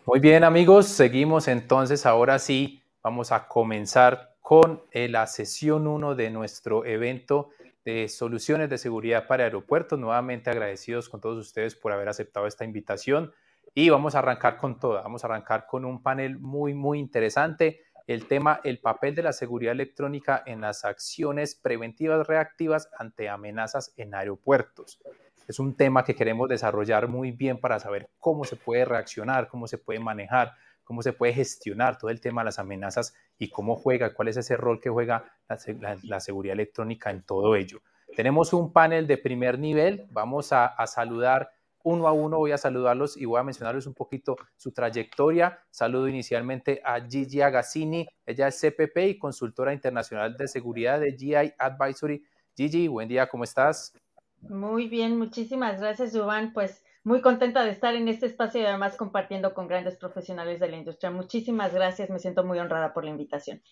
Muy bien, amigos, seguimos entonces. Ahora sí, vamos a comenzar con la sesión uno de nuestro evento de soluciones de seguridad para aeropuertos. Nuevamente agradecidos con todos ustedes por haber aceptado esta invitación y vamos a arrancar con toda. Vamos a arrancar con un panel muy interesante. El tema, el papel de la seguridad electrónica en las acciones preventivas reactivas ante amenazas en aeropuertos. Es un tema que queremos desarrollar muy bien para saber cómo se puede reaccionar, cómo se puede manejar, cómo se puede gestionar todo el tema de las amenazas y cómo juega, cuál es ese rol que juega la seguridad electrónica en todo ello. Tenemos un panel de primer nivel, vamos a saludar uno a uno, voy a saludarlos y voy a mencionarles un poquito su trayectoria. Saludo inicialmente a Gigi Agassini, ella es CPP y consultora internacional de seguridad de GI Advisory. Gigi, buen día, ¿cómo estás? Muy bien, muchísimas gracias, Giovanni. Pues muy contenta de estar en este espacio y además compartiendo con grandes profesionales de la industria. Muchísimas gracias, me siento muy honrada por la invitación.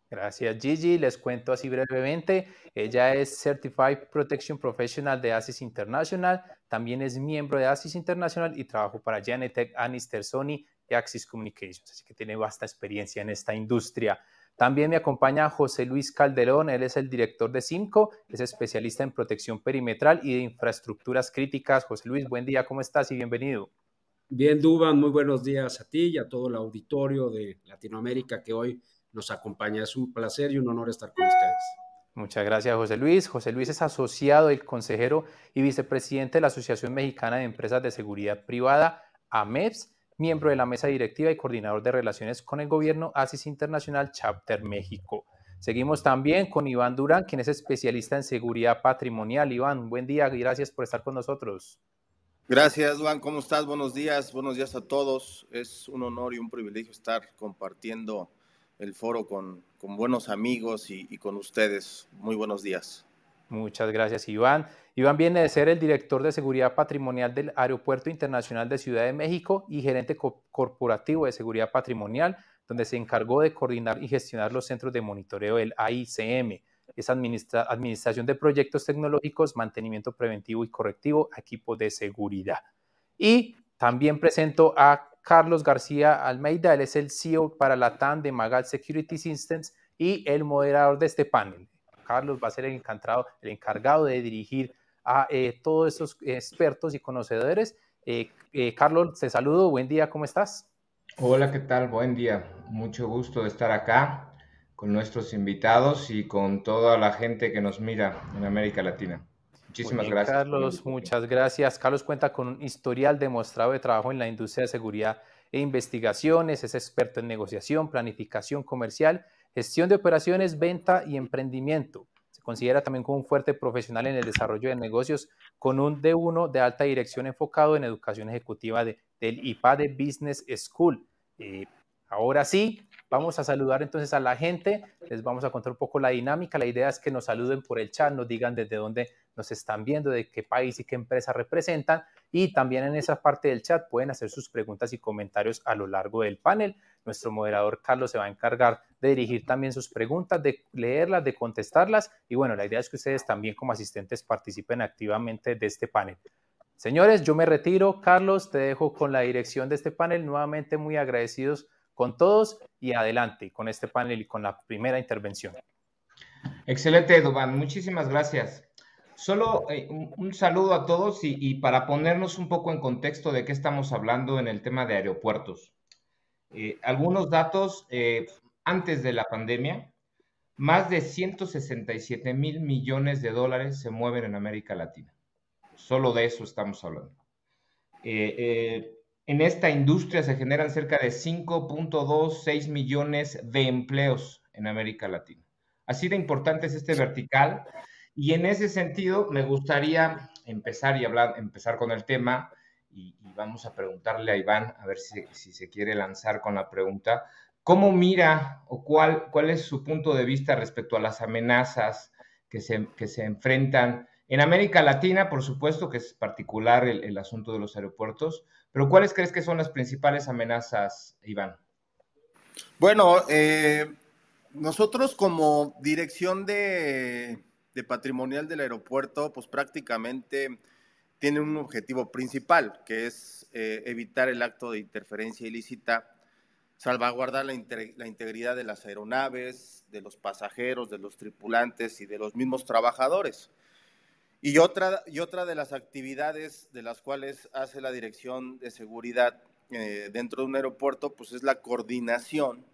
Gracias, Gigi. Les cuento así brevemente. Ella es Certified Protection Professional de ASIS International. También es miembro de ASIS International y trabajó para Genetec, Annister, Sony y Axis Communications. Así que tiene vasta experiencia en esta industria. También me acompaña José Luis Calderón. Él es el director de Simco. Es especialista en protección perimetral y de infraestructuras críticas. José Luis, buen día. ¿Cómo estás y bienvenido? Bien, Duban, muy buenos días a ti y a todo el auditorio de Latinoamérica que hoy nos acompaña. Es un placer y un honor estar con ustedes. Muchas gracias, José Luis. José Luis es asociado del consejero y vicepresidente de la Asociación Mexicana de Empresas de Seguridad Privada, AMEPS, miembro de la mesa directiva y coordinador de relaciones con el gobierno ASIS Internacional Chapter México. Seguimos también con Iván Durán, quien es especialista en seguridad patrimonial. Iván, buen día y gracias por estar con nosotros. Gracias, Juan. ¿Cómo estás? Buenos días a todos. Es un honor y un privilegio estar compartiendo el foro con buenos amigos y con ustedes. Muy buenos días. Muchas gracias, Iván. Iván viene de ser el director de seguridad patrimonial del Aeropuerto Internacional de Ciudad de México y gerente corporativo de seguridad patrimonial, donde se encargó de coordinar y gestionar los centros de monitoreo del AICM. Es administración de proyectos tecnológicos, mantenimiento preventivo y correctivo, equipo de seguridad. Y también presento a Carlos García Almeida, él es el CEO para la TAM de Magal Security Systems y el moderador de este panel. Carlos va a ser el encargado de dirigir a todos esos expertos y conocedores. Carlos, te saludo, buen día, ¿cómo estás? Hola, ¿qué tal? Buen día. Mucho gusto de estar acá con nuestros invitados y con toda la gente que nos mira en América Latina. Muy Muchísimas bien, gracias por la Carlos, invitación. muchas gracias. Carlos cuenta con un historial demostrado de trabajo en la industria de seguridad e investigaciones, es experto en negociación, planificación comercial, gestión de operaciones, venta y emprendimiento. Se considera también como un fuerte profesional en el desarrollo de negocios con un D1 de alta dirección enfocado en educación ejecutiva del IPA de Business School. Eh, Ahora sí, vamos a saludar entonces a la gente, les vamos a contar un poco la dinámica. La idea es que nos saluden por el chat, nos digan desde dónde nos están viendo, de qué país y qué empresa representan. Y también en esa parte del chat pueden hacer sus preguntas y comentarios a lo largo del panel. Nuestro moderador Carlos se va a encargar de dirigir también sus preguntas, de leerlas, de contestarlas. Y bueno, la idea es que ustedes también como asistentes participen activamente de este panel. Señores, yo me retiro. Carlos, te dejo con la dirección de este panel. Nuevamente muy agradecidos con todos y adelante con este panel y con la primera intervención. Excelente, Dubán. Muchísimas gracias. Solo un saludo a todos y para ponernos un poco en contexto de qué estamos hablando en el tema de aeropuertos. Algunos datos antes de la pandemia, más de 167 mil millones de dólares se mueven en América Latina. Solo de eso estamos hablando. En esta industria se generan cerca de 5.26 millones de empleos en América Latina. Así de importante es este vertical. Y en ese sentido, me gustaría empezar con el tema y vamos a preguntarle a Iván, a ver si se quiere lanzar con la pregunta. ¿Cómo mira o cuál es su punto de vista respecto a las amenazas que se enfrentan en América Latina? Por supuesto que es particular el asunto de los aeropuertos, pero ¿cuáles crees que son las principales amenazas, Iván? Bueno, nosotros como dirección de patrimonial del aeropuerto, pues prácticamente tiene un objetivo principal, que es evitar el acto de interferencia ilícita, salvaguardar la integridad de las aeronaves, de los pasajeros, de los tripulantes y de los mismos trabajadores. Y otra de las actividades de las cuales hace la Dirección de Seguridad dentro de un aeropuerto, pues es la coordinación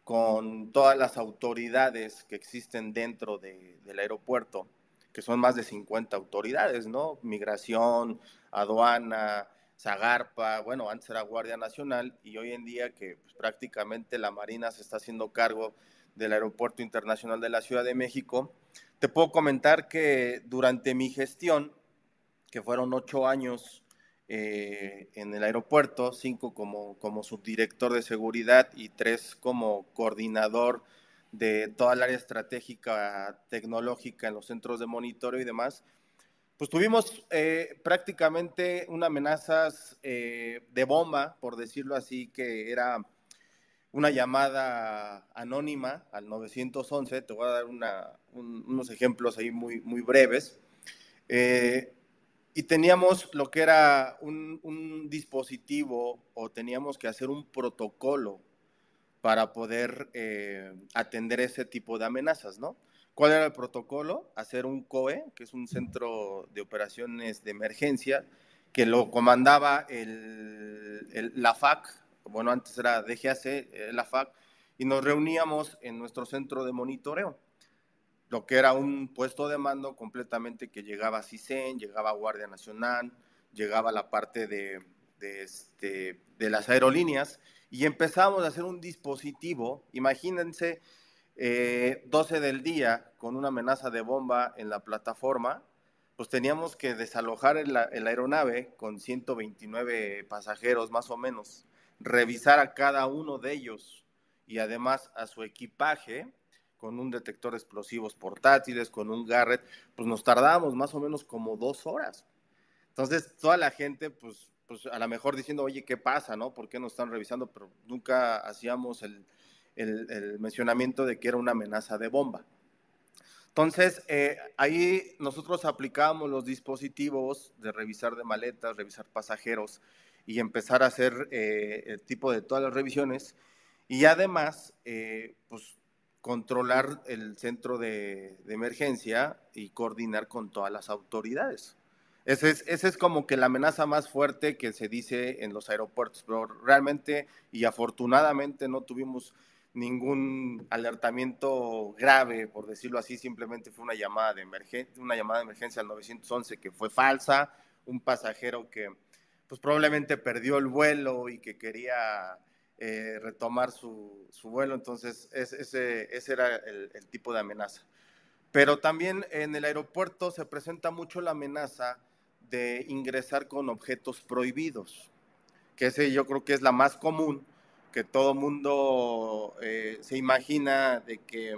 con todas las autoridades que existen dentro del aeropuerto, que son más de 50 autoridades, ¿no? Migración, aduana, Zagarpa, bueno, antes era Guardia Nacional, y hoy en día que pues, prácticamente la Marina se está haciendo cargo del Aeropuerto Internacional de la Ciudad de México. Te puedo comentar que durante mi gestión, que fueron 8 años en el aeropuerto, 5 como subdirector de seguridad y 3 como coordinador de toda el área estratégica tecnológica en los centros de monitoreo y demás, pues tuvimos prácticamente una amenaza de bomba, por decirlo así, que era una llamada anónima al 911. Te voy a dar unos ejemplos ahí muy breves. Y teníamos lo que era un dispositivo, o teníamos que hacer un protocolo para poder atender ese tipo de amenazas, ¿no? ¿Cuál era el protocolo? Hacer un COE, que es un centro de operaciones de emergencia, que lo comandaba la FAC, bueno, antes era DGAC, la FAC, y nos reuníamos en nuestro centro de monitoreo, lo que era un puesto de mando completamente que llegaba a CISEN, llegaba a Guardia Nacional, llegaba a la parte de las aerolíneas, y empezamos a hacer un dispositivo, imagínense, 12 del día, con una amenaza de bomba en la plataforma, pues teníamos que desalojar el aeronave con 129 pasajeros más o menos, revisar a cada uno de ellos y además a su equipaje con un detector de explosivos portátiles, con un Garrett, pues nos tardábamos más o menos como 2 horas. Entonces, toda la gente, pues a lo mejor diciendo, oye, ¿qué pasa, no? ¿Por qué nos están revisando? Pero nunca hacíamos el mencionamiento de que era una amenaza de bomba. Entonces, ahí nosotros aplicábamos los dispositivos de revisar de maletas, revisar pasajeros y empezar a hacer el tipo de todas las revisiones, y además, pues, controlar el centro de emergencia y coordinar con todas las autoridades. Esa es como que la amenaza más fuerte que se dice en los aeropuertos, pero realmente y afortunadamente no tuvimos ningún alertamiento grave, por decirlo así. Simplemente fue una llamada de emergencia al 911 que fue falsa, un pasajero que pues probablemente perdió el vuelo y que quería retomar su vuelo. Entonces ese era el tipo de amenaza. Pero también en el aeropuerto se presenta mucho la amenaza de ingresar con objetos prohibidos, que ese yo creo que es la más común, que todo mundo se imagina de que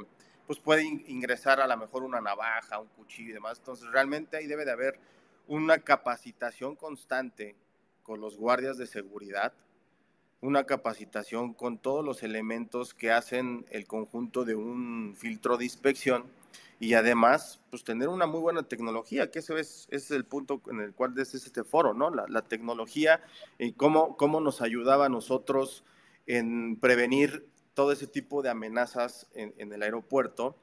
pues puede ingresar a lo mejor una navaja, un cuchillo y demás. Entonces realmente ahí debe de haber una capacitación constante con los guardias de seguridad, una capacitación con todos los elementos que hacen el conjunto de un filtro de inspección, y además pues tener una muy buena tecnología, que ese es el punto en el cual es este foro, ¿no? La tecnología y cómo nos ayudaba a nosotros en prevenir todo ese tipo de amenazas en el aeropuerto.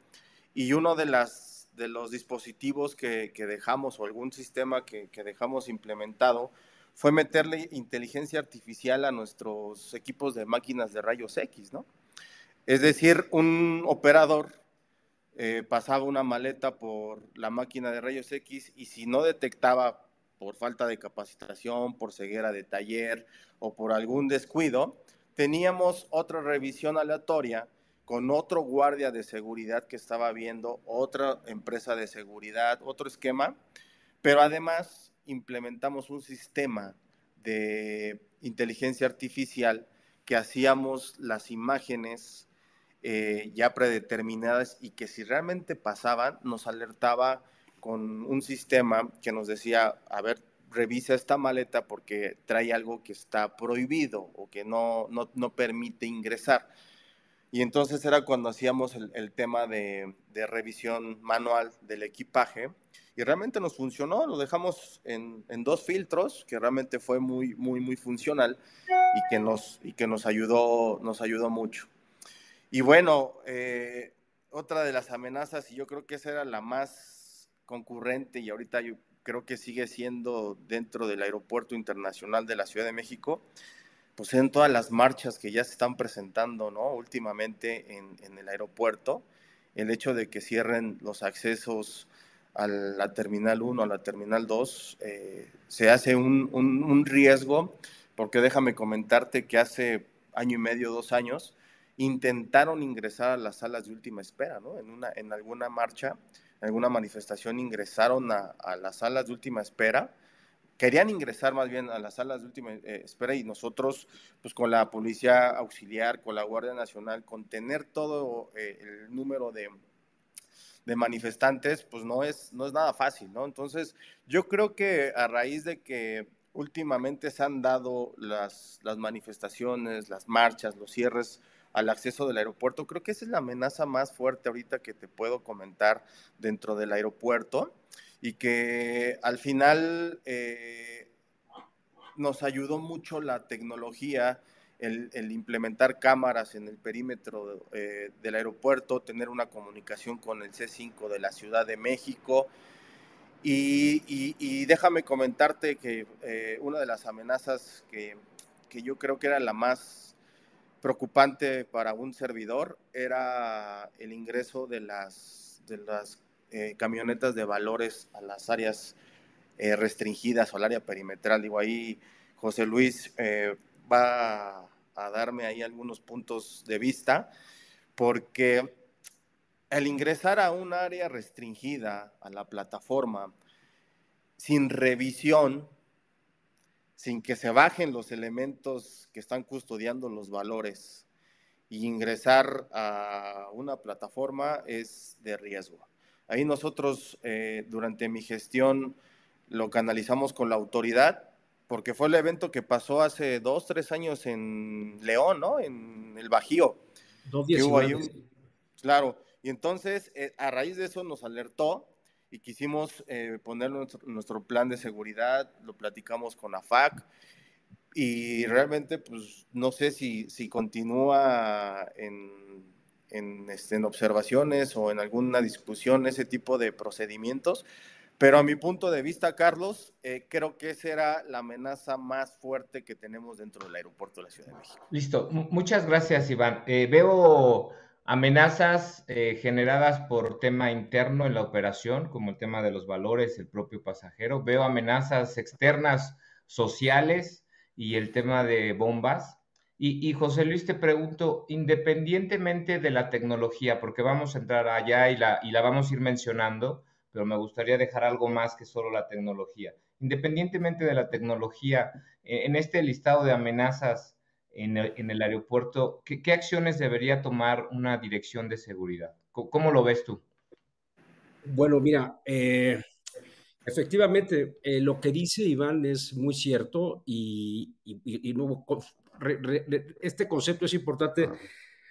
Y uno de los dispositivos que dejamos, o algún sistema que dejamos implementado, fue meterle inteligencia artificial a nuestros equipos de máquinas de rayos X, ¿no? Es decir, un operador pasaba una maleta por la máquina de rayos X, y si no detectaba, por falta de capacitación, por ceguera de taller o por algún descuido, teníamos otra revisión aleatoria con otro guardia de seguridad que estaba viendo, otra empresa de seguridad, otro esquema, pero además implementamos un sistema de inteligencia artificial que hacíamos las imágenes ya predeterminadas, y que si realmente pasaban nos alertaba con un sistema que nos decía, a ver, revisa esta maleta porque trae algo que está prohibido o que no permite ingresar. Y entonces era cuando hacíamos el tema de revisión manual del equipaje, y realmente nos funcionó, lo dejamos en 2 filtros, que realmente fue muy, muy, muy funcional y que nos ayudó mucho. Y bueno, otra de las amenazas, y yo creo que esa era la más concurrente y ahorita yo creo que sigue siendo dentro del Aeropuerto Internacional de la Ciudad de México, pues en todas las marchas que ya se están presentando, ¿no? Últimamente en el aeropuerto, el hecho de que cierren los accesos a la Terminal 1, a la Terminal 2, se hace un riesgo, porque déjame comentarte que hace año y medio, 2 años, intentaron ingresar a las salas de última espera, ¿no? En alguna marcha, en alguna manifestación ingresaron a las salas de última espera, querían ingresar más bien a las salas de última espera y nosotros, pues con la policía auxiliar, con la Guardia Nacional, con tener todo el número de manifestantes, pues no es nada fácil, ¿no? Entonces, yo creo que a raíz de que últimamente se han dado las manifestaciones, las marchas, los cierres al acceso del aeropuerto, creo que esa es la amenaza más fuerte ahorita que te puedo comentar dentro del aeropuerto, y que al final nos ayudó mucho la tecnología, el implementar cámaras en el perímetro del aeropuerto, tener una comunicación con el C5 de la Ciudad de México. Y déjame comentarte que una de las amenazas que yo creo que era la más preocupante para un servidor era el ingreso de las camionetas de valores a las áreas restringidas o al área perimetral. Digo, ahí José Luis va a darme ahí algunos puntos de vista, porque el ingresar a un área restringida, a la plataforma, sin revisión, sin que se bajen los elementos que están custodiando los valores, y ingresar a una plataforma es de riesgo. Ahí nosotros, durante mi gestión, lo canalizamos con la autoridad, porque fue el evento que pasó hace 2, 3 años en León, ¿no? En el Bajío. 2019. Claro, y entonces a raíz de eso nos alertó y quisimos poner nuestro plan de seguridad, lo platicamos con AFAC, y realmente pues no sé si continúa en observaciones o en alguna discusión ese tipo de procedimientos, pero a mi punto de vista, Carlos, creo que esa era la amenaza más fuerte que tenemos dentro del aeropuerto de la Ciudad de México. Listo. Muchas gracias, Iván. Veo amenazas generadas por tema interno en la operación, como el tema de los valores, el propio pasajero. Veo amenazas externas sociales y el tema de bombas. Y José Luis, te pregunto, independientemente de la tecnología, porque vamos a entrar allá y la vamos a ir mencionando, pero me gustaría dejar algo más que solo la tecnología. Independientemente de la tecnología, en este listado de amenazas en el aeropuerto, ¿qué acciones debería tomar una dirección de seguridad? ¿Cómo lo ves tú? Bueno, mira, efectivamente, lo que dice Iván es muy cierto y no, este concepto es importante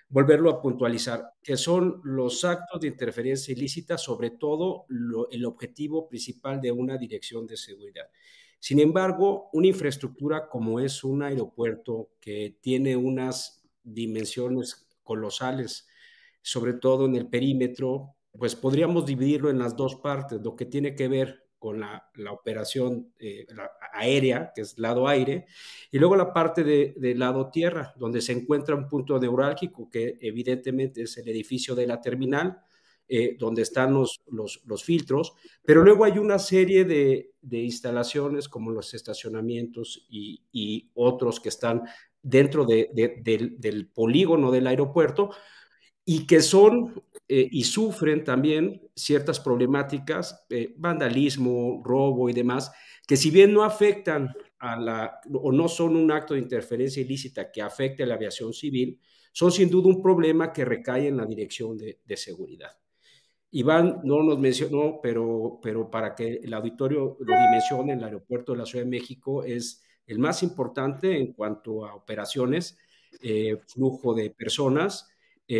volverlo a puntualizar, que son los actos de interferencia ilícita, sobre todo el objetivo principal de una dirección de seguridad. Sin embargo, una infraestructura como es un aeropuerto que tiene unas dimensiones colosales, sobre todo en el perímetro, pues podríamos dividirlo en las dos partes, lo que tiene que ver con la operación aérea, que es lado aire, y luego la parte de lado tierra, donde se encuentra un punto neurálgico, que evidentemente es el edificio de la terminal, donde están los filtros, pero luego hay una serie de instalaciones como los estacionamientos y otros que están dentro del polígono del aeropuerto, y que son y sufren también ciertas problemáticas, vandalismo, robo y demás, que si bien no afectan o no son un acto de interferencia ilícita que afecte a la aviación civil, son sin duda un problema que recae en la dirección de seguridad. Iván no nos mencionó, pero para que el auditorio lo dimensione, el aeropuerto de la Ciudad de México es el más importante en cuanto a operaciones, flujo de personas,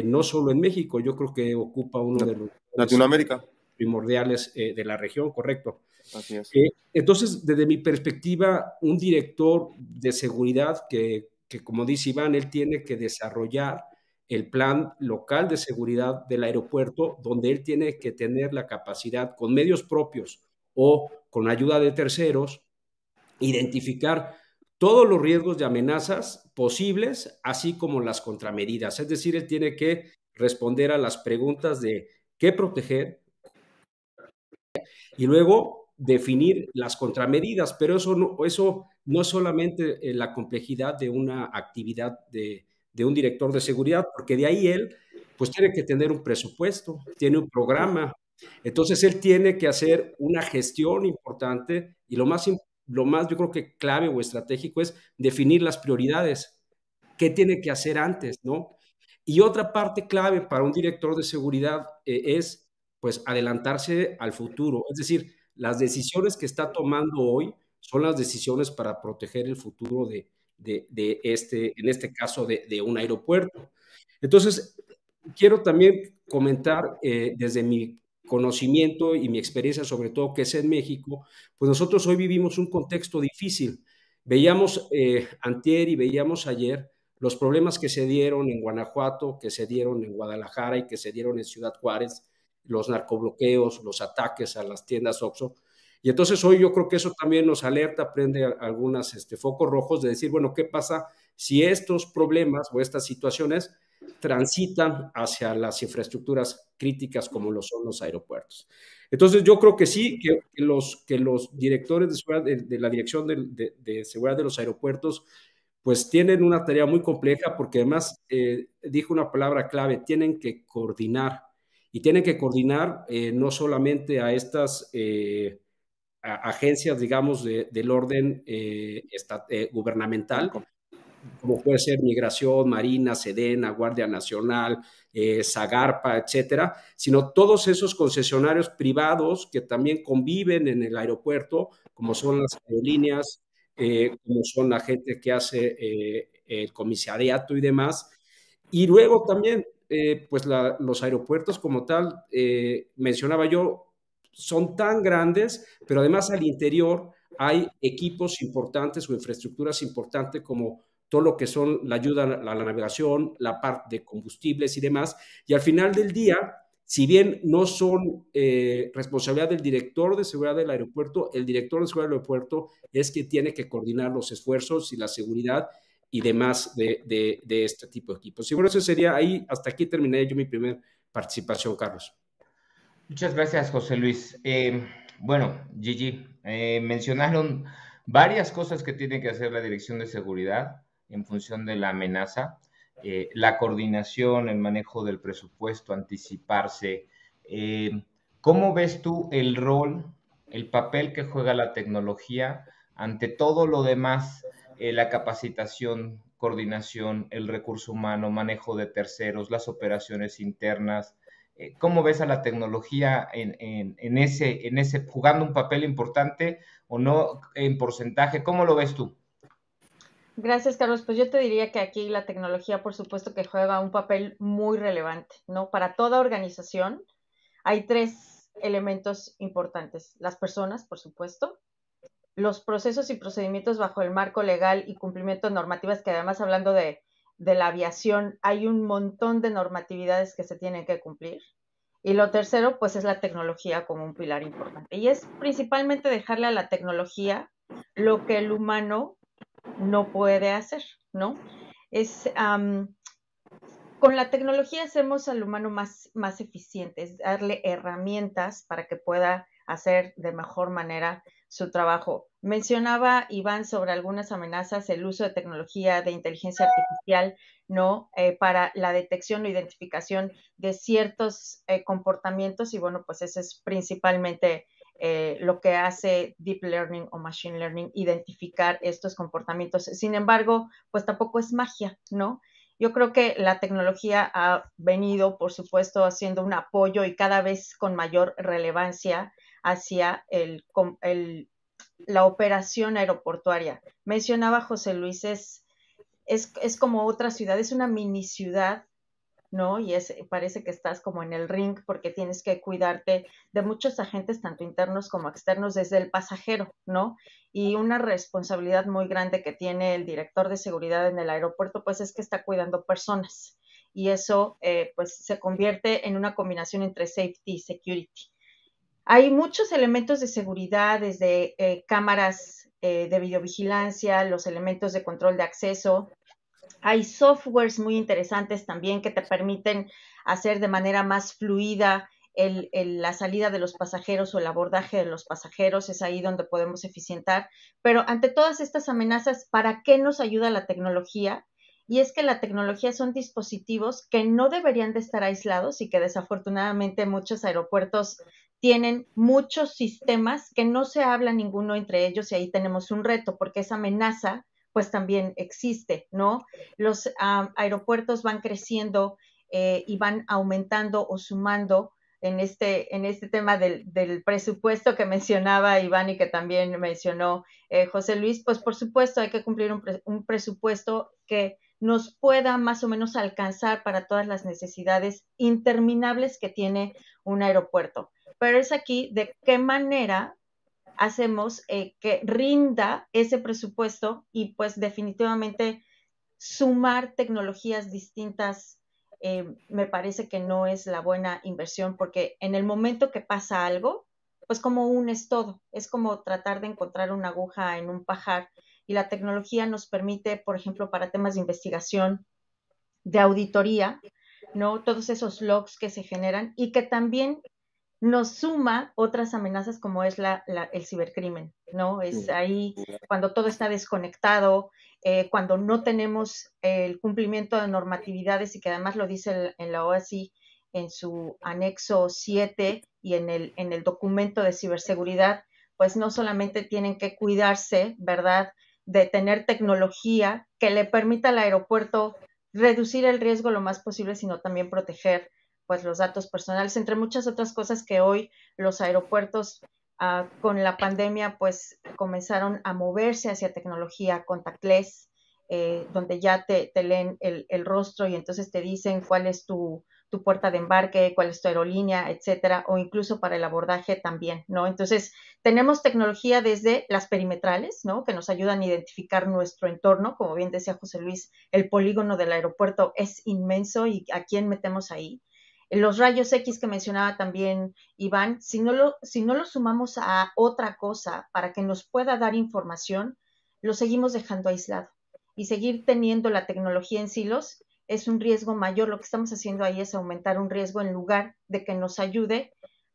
no solo en México, yo creo que ocupa uno de los Latinoamérica. primordiales de la región, correcto. Así es. Entonces, desde mi perspectiva, un director de seguridad que, como dice Iván, él tiene que desarrollar el plan local de seguridad del aeropuerto, donde él tiene que tener la capacidad, con medios propios o con ayuda de terceros, identificar todos los riesgos y amenazas posibles, así como las contramedidas. Es decir, él tiene que responder a las preguntas de qué proteger y luego definir las contramedidas, pero eso no es solamente la complejidad de una actividad de un director de seguridad, porque de ahí él pues tiene que tener un presupuesto, tiene un programa, entonces él tiene que hacer una gestión importante y lo más yo creo que clave o estratégico es definir las prioridades, qué tiene que hacer antes, ¿no? Y otra parte clave para un director de seguridad es pues adelantarse al futuro, es decir, las decisiones que está tomando hoy son las decisiones para proteger el futuro en este caso, de un aeropuerto. Entonces, quiero también comentar desde mi conocimiento y mi experiencia, sobre todo que es en México, pues nosotros hoy vivimos un contexto difícil. Veíamos antier y veíamos ayer los problemas que se dieron en Guanajuato, que se dieron en Guadalajara y que se dieron en Ciudad Juárez, los narcobloqueos, los ataques a las tiendas Oxxo. Y entonces hoy yo creo que eso también nos alerta, prende algunos focos rojos de decir, bueno, ¿qué pasa si estos problemas o estas situaciones transitan hacia las infraestructuras críticas como lo son los aeropuertos? Entonces yo creo que sí, que los directores de seguridad, de la Dirección de Seguridad de los Aeropuertos, pues tienen una tarea muy compleja porque además, dijo una palabra clave, tienen que coordinar. Y tienen que coordinar no solamente a estas agencias, digamos, del orden gubernamental, como puede ser Migración, Marina, Sedena, Guardia Nacional, Zagarpa, etcétera, sino todos esos concesionarios privados que también conviven en el aeropuerto, como son las aerolíneas, como son la gente que hace el comisariato y demás. Y luego también, pues los aeropuertos como tal, mencionaba yo, son tan grandes, pero además al interior hay equipos importantes o infraestructuras importantes como todo lo que son la ayuda a la navegación, la parte de combustibles y demás. Y al final del día, si bien no son responsabilidad del director de seguridad del aeropuerto, el director de seguridad del aeropuerto es quien tiene que coordinar los esfuerzos y la seguridad y demás de este tipo de equipos. Y bueno, eso sería ahí, hasta aquí terminé yo mi primera participación, Carlos. Muchas gracias, José Luis. Bueno, Gigi, mencionaron varias cosas que tiene que hacer la Dirección de Seguridad en función de la amenaza, la coordinación, el manejo del presupuesto, anticiparse. ¿Cómo ves tú el rol, el papel que juega la tecnología ante todo lo demás, la capacitación, coordinación, el recurso humano, manejo de terceros, las operaciones internas? ¿Cómo ves a la tecnología en ese jugando un papel importante o no en porcentaje? ¿Cómo lo ves tú? Gracias, Carlos. Pues yo te diría que aquí la tecnología, por supuesto, que juega un papel muy relevante, ¿no? Para toda organización hay tres elementos importantes. Las personas, por supuesto, los procesos y procedimientos bajo el marco legal y cumplimiento de normativas, que además hablando de la aviación, hay un montón de normatividades que se tienen que cumplir. Y lo tercero, pues es la tecnología como un pilar importante. Y es principalmente dejarle a la tecnología lo que el humano no puede hacer, ¿no? Con la tecnología hacemos al humano más eficiente, es darle herramientas para que pueda hacer de mejor manera su trabajo. Mencionaba Iván sobre algunas amenazas, el uso de tecnología de inteligencia artificial, ¿no? Para la detección o identificación de ciertos comportamientos y bueno, pues eso es principalmente lo que hace Deep Learning o Machine Learning, identificar estos comportamientos. Sin embargo, pues tampoco es magia, ¿no? Yo creo que la tecnología ha venido, por supuesto, haciendo un apoyo y cada vez con mayor relevancia hacia la operación aeroportuaria. Mencionaba José Luis, es como otra ciudad, es una mini ciudad ¿no? Y parece que estás como en el ring porque tienes que cuidarte de muchos agentes, tanto internos como externos, desde el pasajero, ¿no? Y una responsabilidad muy grande que tiene el director de seguridad en el aeropuerto, pues es que está cuidando personas. Y eso, pues, se convierte en una combinación entre safety y security. Hay muchos elementos de seguridad, desde cámaras de videovigilancia, los elementos de control de acceso. Hay softwares muy interesantes también que te permiten hacer de manera más fluida la salida de los pasajeros o el abordaje de los pasajeros. Es ahí donde podemos eficientar. Pero ante todas estas amenazas, ¿para qué nos ayuda la tecnología? Y es que la tecnología son dispositivos que no deberían de estar aislados y que desafortunadamente muchos aeropuertos tienen muchos sistemas que no se habla ninguno entre ellos, y ahí tenemos un reto porque esa amenaza pues también existe, ¿no? Los aeropuertos van creciendo y van aumentando o sumando en este tema del presupuesto que mencionaba Iván y que también mencionó José Luis. Pues por supuesto hay que cumplir un presupuesto que nos pueda más o menos alcanzar para todas las necesidades interminables que tiene un aeropuerto. Pero es aquí de qué manera hacemos que rinda ese presupuesto, y pues definitivamente sumar tecnologías distintas me parece que no es la buena inversión, porque en el momento que pasa algo, pues como unes todo, es como tratar de encontrar una aguja en un pajar, y la tecnología nos permite, por ejemplo, para temas de investigación, de auditoría, ¿no? Todos esos logs que se generan y que también nos suma otras amenazas como es el cibercrimen, ¿no? Es ahí cuando todo está desconectado, cuando no tenemos el cumplimiento de normatividades, y que además lo dice en la OASI en su anexo 7 y en el documento de ciberseguridad, pues no solamente tienen que cuidarse, ¿verdad?, de tener tecnología que le permita al aeropuerto reducir el riesgo lo más posible, sino también proteger pues los datos personales, entre muchas otras cosas que hoy los aeropuertos con la pandemia pues comenzaron a moverse hacia tecnología contactless, donde ya te leen el rostro y entonces te dicen cuál es tu puerta de embarque, cuál es tu aerolínea, etcétera, o incluso para el abordaje también, ¿no? Entonces, tenemos tecnología desde las perimetrales, ¿no?, que nos ayudan a identificar nuestro entorno. Como bien decía José Luis, el polígono del aeropuerto es inmenso, y ¿a quién metemos ahí? Los rayos X que mencionaba también Iván, si no lo sumamos a otra cosa para que nos pueda dar información, lo seguimos dejando aislado. Y seguir teniendo la tecnología en silos es un riesgo mayor. Lo que estamos haciendo ahí es aumentar un riesgo en lugar de que nos ayude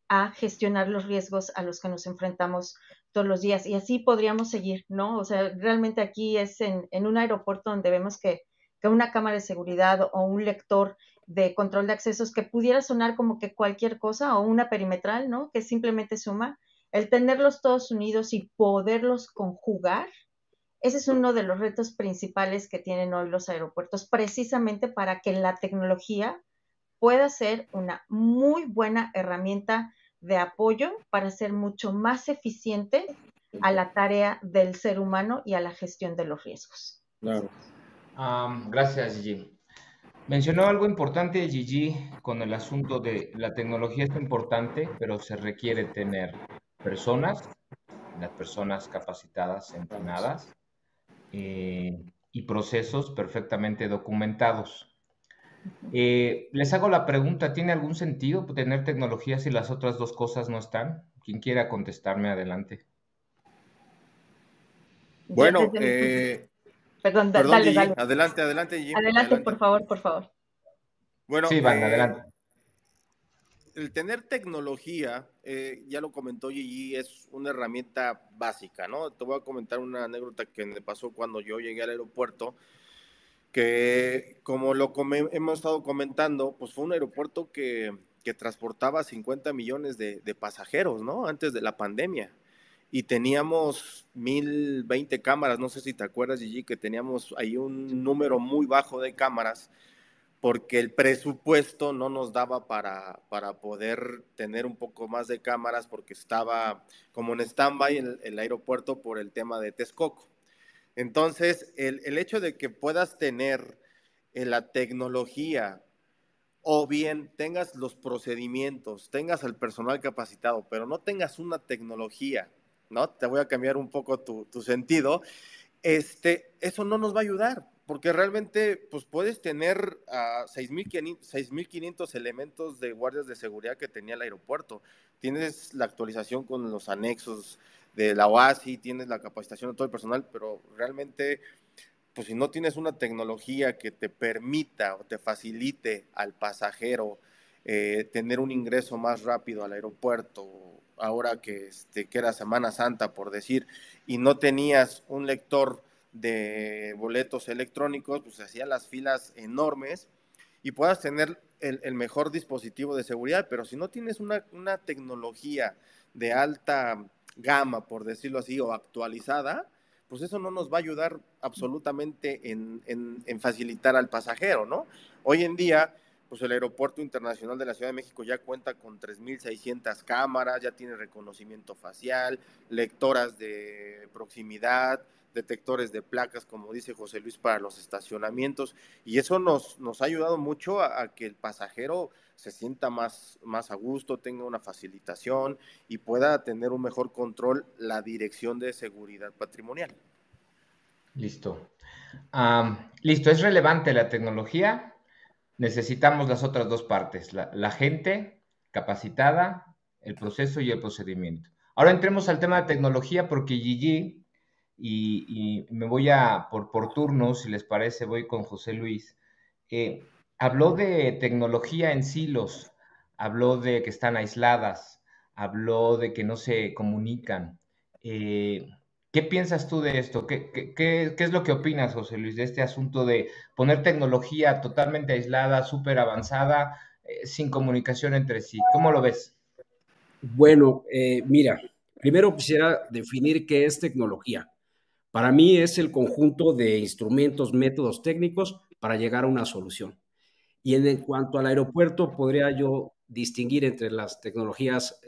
a gestionar los riesgos a los que nos enfrentamos todos los días. Y así podríamos seguir, ¿no? O sea, realmente aquí es en un aeropuerto donde vemos que una cámara de seguridad o un lector de control de accesos, que pudiera sonar como que cualquier cosa, o una perimetral, ¿no?, que simplemente suma, el tenerlos todos unidos y poderlos conjugar. Ese es uno de los retos principales que tienen hoy los aeropuertos, precisamente para que la tecnología pueda ser una muy buena herramienta de apoyo para ser mucho más eficiente a la tarea del ser humano y a la gestión de los riesgos. Claro. Gracias, Gigi. Mencionó algo importante, Gigi, con el asunto de la tecnología es importante, pero se requiere tener personas, las personas capacitadas, entrenadas, y procesos perfectamente documentados. Les hago la pregunta, ¿tiene algún sentido tener tecnología si las otras dos cosas no están? Quien quiera contestarme, adelante. Bueno, perdón, perdón, dale, Gigi. dale. Adelante, Gigi. Adelante, por favor. Bueno, Sí, Van, adelante. el tener tecnología, ya lo comentó Gigi, es una herramienta básica, ¿no? Te voy a comentar una anécdota que me pasó cuando yo llegué al aeropuerto, que como hemos estado comentando, pues fue un aeropuerto que transportaba 50 millones de pasajeros, ¿no? Antes de la pandemia. Y teníamos 1020 cámaras, no sé si te acuerdas, Gigi, que teníamos ahí un número muy bajo de cámaras, porque el presupuesto no nos daba para poder tener un poco más de cámaras, porque estaba como en stand-by el aeropuerto por el tema de Texcoco. Entonces, el hecho de que puedas tener la tecnología o bien tengas los procedimientos, tengas el personal capacitado, pero no tengas una tecnología, ¿no? Te voy a cambiar un poco tu sentido. Eso no nos va a ayudar, porque realmente pues puedes tener 6,500 elementos de guardias de seguridad que tenía el aeropuerto. Tienes la actualización con los anexos de la OASI, tienes la capacitación de todo el personal, pero realmente pues si no tienes una tecnología que te permita o te facilite al pasajero tener un ingreso más rápido al aeropuerto, ahora que era Semana Santa, por decir, y no tenías un lector de boletos electrónicos, pues hacían las filas enormes y puedas tener el mejor dispositivo de seguridad, pero si no tienes una tecnología de alta gama, por decirlo así, o actualizada, pues eso no nos va a ayudar absolutamente en facilitar al pasajero, ¿no? Hoy en día, pues el Aeropuerto Internacional de la Ciudad de México ya cuenta con 3,600 cámaras, ya tiene reconocimiento facial, lectoras de proximidad, detectores de placas, como dice José Luis, para los estacionamientos, y eso nos ha ayudado mucho a que el pasajero se sienta más a gusto, tenga una facilitación y pueda tener un mejor control la Dirección de Seguridad Patrimonial. Listo. Listo, es relevante la tecnología. Necesitamos las otras dos partes, la gente capacitada, el proceso y el procedimiento. Ahora entremos al tema de tecnología porque Gigi, y me voy por turnos, si les parece, voy con José Luis. Habló de tecnología en silos, habló de que están aisladas, habló de que no se comunican. ¿Qué piensas tú de esto? ¿Qué es lo que opinas, José Luis, de este asunto de poner tecnología totalmente aislada, súper avanzada, sin comunicación entre sí? ¿Cómo lo ves? Bueno, mira, primero quisiera definir qué es tecnología. Para mí es el conjunto de instrumentos, métodos técnicos para llegar a una solución. Y en cuanto al aeropuerto, podría yo distinguir entre las tecnologías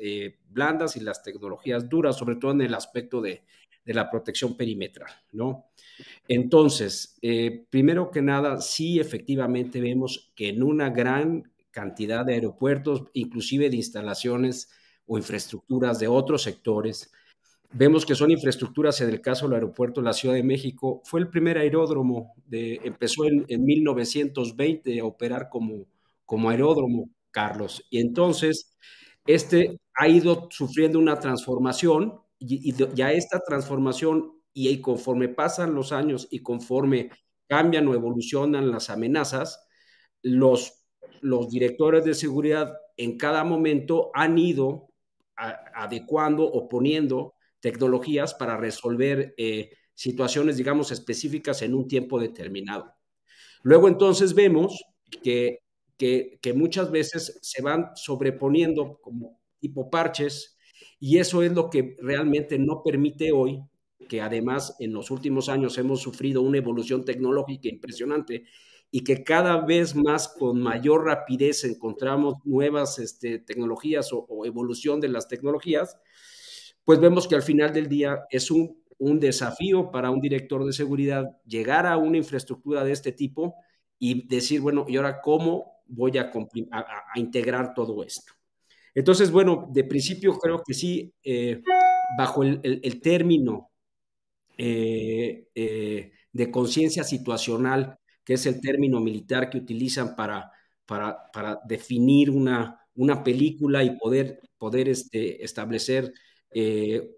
blandas y las tecnologías duras, sobre todo en el aspecto de la protección perimetral, ¿no? Entonces, primero que nada, sí efectivamente vemos que en una gran cantidad de aeropuertos, inclusive de instalaciones o infraestructuras de otros sectores, vemos que son infraestructuras, en el caso del aeropuerto de la Ciudad de México, fue el primer aeródromo, empezó en 1920 a operar como aeródromo, Carlos. Y entonces, ha ido sufriendo una transformación y ya esta transformación, y conforme pasan los años y conforme cambian o evolucionan las amenazas, los, los directores de seguridad en cada momento han ido adecuando o poniendo tecnologías para resolver situaciones, digamos, específicas en un tiempo determinado. Luego entonces vemos que muchas veces se van sobreponiendo como tipo parches y eso es lo que realmente no permite hoy, que además en los últimos años hemos sufrido una evolución tecnológica impresionante y que cada vez más con mayor rapidez encontramos nuevas tecnologías o evolución de las tecnologías, pues vemos que al final del día es un desafío para un director de seguridad llegar a una infraestructura de este tipo y decir, bueno, ¿y ahora cómo voy a integrar todo esto? Entonces, bueno, de principio creo que sí, bajo el término de conciencia situacional, que es el término militar que utilizan para definir una película y poder establecer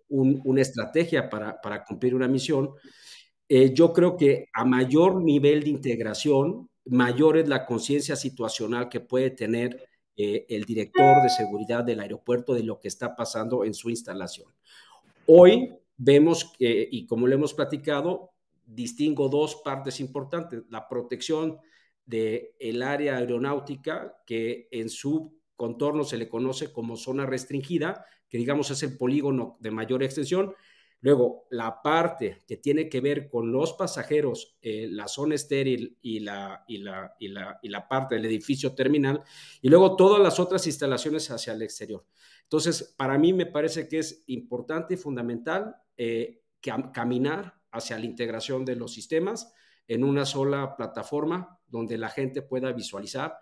una estrategia para cumplir una misión. Yo creo que a mayor nivel de integración, mayor es la conciencia situacional que puede tener el director de seguridad del aeropuerto de lo que está pasando en su instalación. Hoy vemos que, y como lo hemos platicado, distingo dos partes importantes. La protección del área aeronáutica, que en su contorno se le conoce como zona restringida, que digamos es el polígono de mayor extensión. Luego, la parte que tiene que ver con los pasajeros, la zona estéril y la parte del edificio terminal, y luego todas las otras instalaciones hacia el exterior. Entonces, para mí me parece que es importante y fundamental caminar hacia la integración de los sistemas en una sola plataforma donde la gente pueda visualizar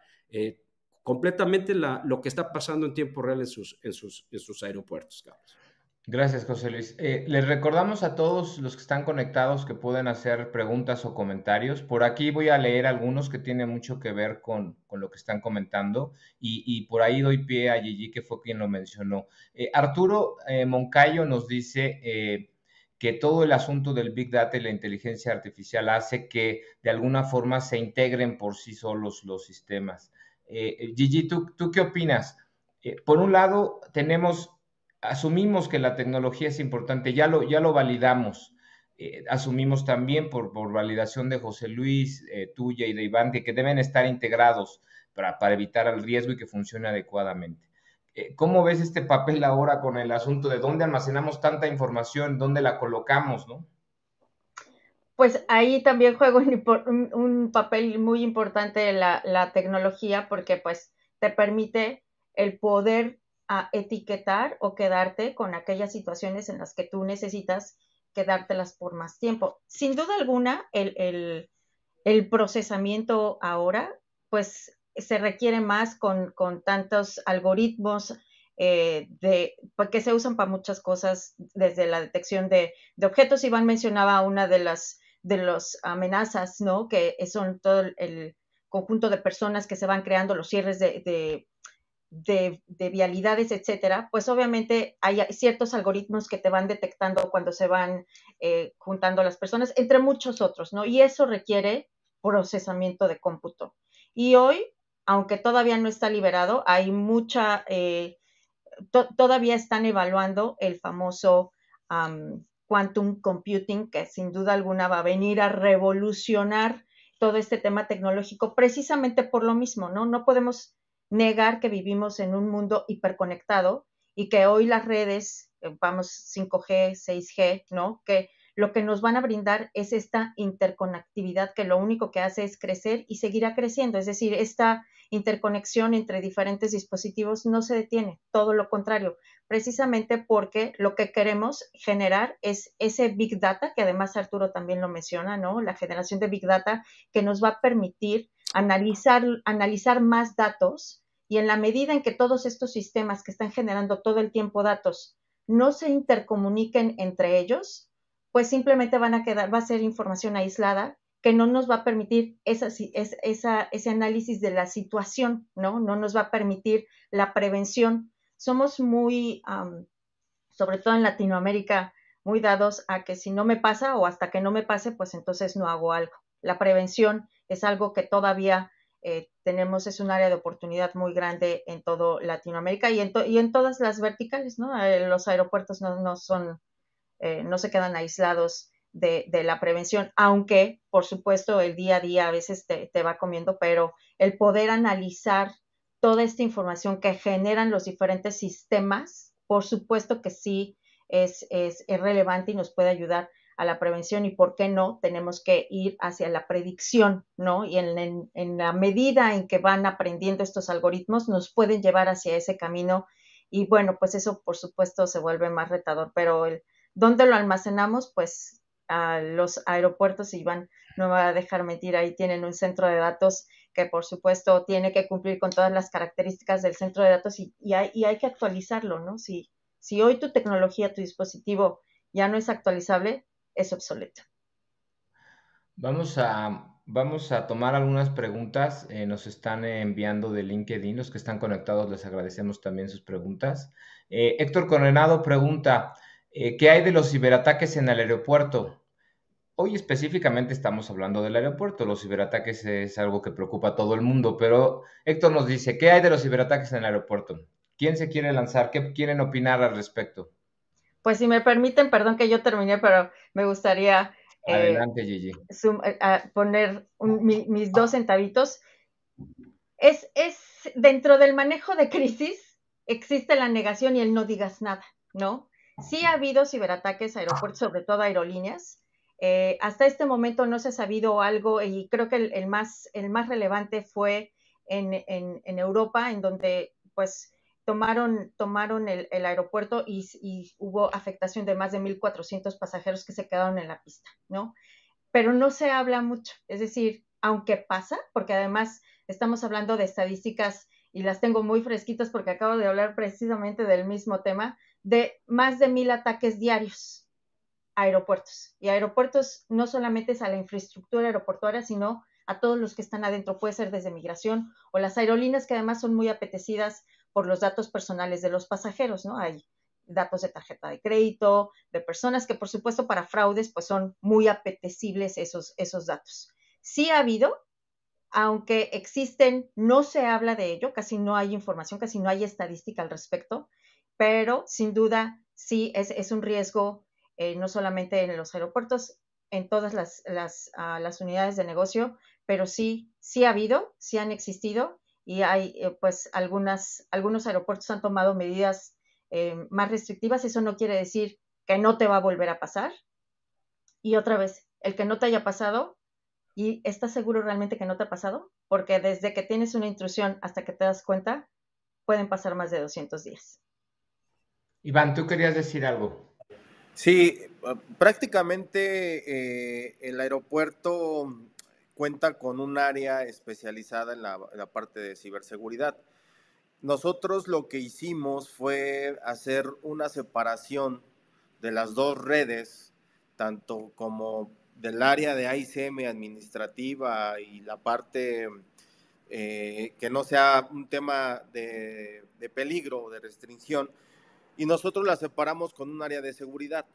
completamente lo que está pasando en tiempo real en sus aeropuertos, Carlos. Gracias, José Luis. Les recordamos a todos los que están conectados que pueden hacer preguntas o comentarios. Por aquí voy a leer algunos que tienen mucho que ver con lo que están comentando y por ahí doy pie a Gigi, que fue quien lo mencionó. Arturo Moncayo nos dice que todo el asunto del Big Data y la inteligencia artificial hace que de alguna forma se integren por sí solos los sistemas. Gigi, ¿tú qué opinas? Por un lado, asumimos que la tecnología es importante, ya lo validamos. Asumimos también por validación de José Luis, tuya y de Iván, que deben estar integrados para evitar el riesgo y que funcione adecuadamente. ¿Cómo ves este papel ahora con el asunto de dónde almacenamos tanta información, dónde la colocamos, ¿no? Pues ahí también juega un papel muy importante la tecnología, porque pues te permite el poder etiquetar o quedarte con aquellas situaciones en las que tú necesitas quedártelas por más tiempo. Sin duda alguna, el procesamiento ahora, pues se requiere más con tantos algoritmos que se usan para muchas cosas, desde la detección de objetos. Iván mencionaba una de las amenazas, ¿no? Que son todo el conjunto de personas que se van creando, los cierres de vialidades, etcétera. Pues obviamente hay ciertos algoritmos que te van detectando cuando se van juntando las personas, entre muchos otros, ¿no? Y eso requiere procesamiento de cómputo. Y hoy, aunque todavía no está liberado, hay mucha, todavía están evaluando el famoso quantum computing, que sin duda alguna va a venir a revolucionar todo este tema tecnológico, precisamente por lo mismo, ¿no? No podemos negar que vivimos en un mundo hiperconectado y que hoy las redes, vamos 5G, 6G, ¿no? Que lo que nos van a brindar es esta interconectividad que lo único que hace es crecer y seguirá creciendo. Es decir, esta interconexión entre diferentes dispositivos no se detiene, todo lo contrario, precisamente porque lo que queremos generar es ese Big Data, que además Arturo también lo menciona, ¿no? La generación de Big Data que nos va a permitir analizar más datos, y en la medida en que todos estos sistemas que están generando todo el tiempo datos no se intercomuniquen entre ellos, pues simplemente va a ser información aislada que no nos va a permitir ese análisis de la situación, ¿no? No nos va a permitir la prevención. Somos muy, sobre todo en Latinoamérica, muy dados a que si no me pasa o hasta que no me pase, pues entonces no hago algo. La prevención es algo que todavía tenemos, es un área de oportunidad muy grande en todo Latinoamérica y en todas las verticales, ¿no? Los aeropuertos no se quedan aislados de la prevención, aunque por supuesto el día a día a veces te va comiendo, pero el poder analizar toda esta información que generan los diferentes sistemas, por supuesto que sí es relevante y nos puede ayudar a la prevención, y por qué no, tenemos que ir hacia la predicción, ¿no? Y en la medida en que van aprendiendo estos algoritmos, nos pueden llevar hacia ese camino, y bueno, pues eso por supuesto se vuelve más retador, pero ¿dónde lo almacenamos? Pues a los aeropuertos, Iván no me va a dejar mentir, ahí tienen un centro de datos que por supuesto tiene que cumplir con todas las características del centro de datos y hay que actualizarlo, ¿no? Si hoy tu tecnología, tu dispositivo ya no es actualizable, es obsoleto. Vamos a tomar algunas preguntas. Nos están enviando de LinkedIn. Los que están conectados les agradecemos también sus preguntas. Héctor Coronado pregunta, ¿qué hay de los ciberataques en el aeropuerto? Hoy específicamente estamos hablando del aeropuerto. Los ciberataques es algo que preocupa a todo el mundo, pero Héctor nos dice, ¿qué hay de los ciberataques en el aeropuerto? ¿Quién se quiere lanzar? ¿Qué quieren opinar al respecto? Pues si me permiten, perdón que yo terminé, pero me gustaría Adelante, Gigi. poner mis 2 centavitos. Es dentro del manejo de crisis existe la negación y el no digas nada, ¿no? Sí ha habido ciberataques a aeropuertos, sobre todo aerolíneas. Hasta este momento no se ha sabido algo, y creo que el más relevante fue en Europa, en donde pues tomaron el aeropuerto y hubo afectación de más de 1,400 pasajeros que se quedaron en la pista, ¿no? Pero no se habla mucho, es decir, aunque pasa, porque además estamos hablando de estadísticas y las tengo muy fresquitas porque acabo de hablar precisamente del mismo tema, de más de 1,000 ataques diarios a aeropuertos. Y aeropuertos no solamente es a la infraestructura aeroportuaria, sino a todos los que están adentro. Puede ser desde migración o las aerolíneas, que además son muy apetecidas por los datos personales de los pasajeros, ¿no? Hay datos de tarjeta de crédito, de personas que, por supuesto, para fraudes, pues son muy apetecibles esos datos. Sí ha habido, aunque existen, no se habla de ello, casi no hay información, casi no hay estadística al respecto, pero sin duda sí es un riesgo, no solamente en los aeropuertos, en todas las unidades de negocio, pero sí ha habido, sí han existido, y hay, pues, algunos aeropuertos han tomado medidas más restrictivas. Eso no quiere decir que no te va a volver a pasar. Y otra vez, el que no te haya pasado, ¿y estás seguro realmente que no te ha pasado? Porque desde que tienes una intrusión hasta que te das cuenta, pueden pasar más de 200 días. Iván, tú querías decir algo. Sí, prácticamente el aeropuerto cuenta con un área especializada en la parte de ciberseguridad. Nosotros lo que hicimos fue hacer una separación de las dos redes, tanto como del área de AICM administrativa y la parte que no sea un tema de peligro o de restricción, y nosotros la separamos con un área de seguridad.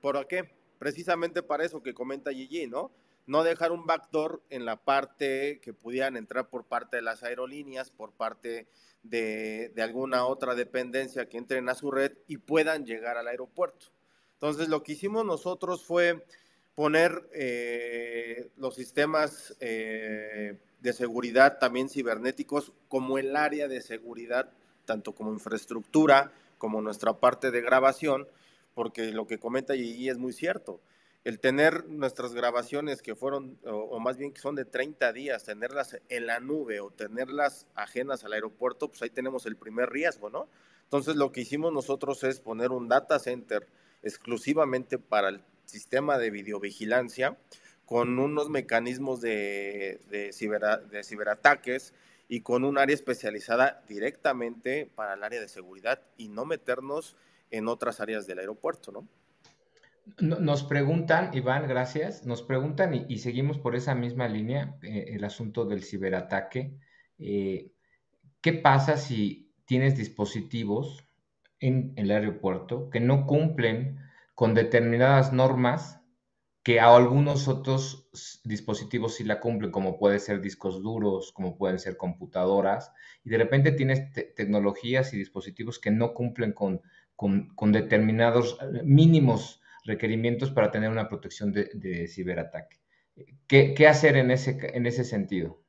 ¿Por qué? Precisamente para eso que comenta Gigi, ¿no? No dejar un backdoor en la parte que pudieran entrar por parte de las aerolíneas, por parte de alguna otra dependencia que entren a su red y puedan llegar al aeropuerto. Entonces, lo que hicimos nosotros fue poner los sistemas de seguridad también cibernéticos como el área de seguridad, tanto como infraestructura, como nuestra parte de grabación, porque lo que comenta Gigi es muy cierto. El tener nuestras grabaciones que fueron, o más bien que son de 30 días, tenerlas en la nube o tenerlas ajenas al aeropuerto, pues ahí tenemos el primer riesgo, ¿no? Entonces lo que hicimos nosotros es poner un data center exclusivamente para el sistema de videovigilancia, con unos mecanismos de ciberataques y con un área especializada directamente para el área de seguridad y no meternos en otras áreas del aeropuerto, ¿no? Nos preguntan, Iván, gracias, nos preguntan y seguimos por esa misma línea, el asunto del ciberataque. ¿Qué pasa si tienes dispositivos en el aeropuerto que no cumplen con determinadas normas que a algunos otros dispositivos sí la cumplen, como pueden ser discos duros, como pueden ser computadoras, y de repente tienes tecnologías y dispositivos que no cumplen con determinados mínimos requerimientos para tener una protección de ciberataque? ¿Qué hacer en ese sentido?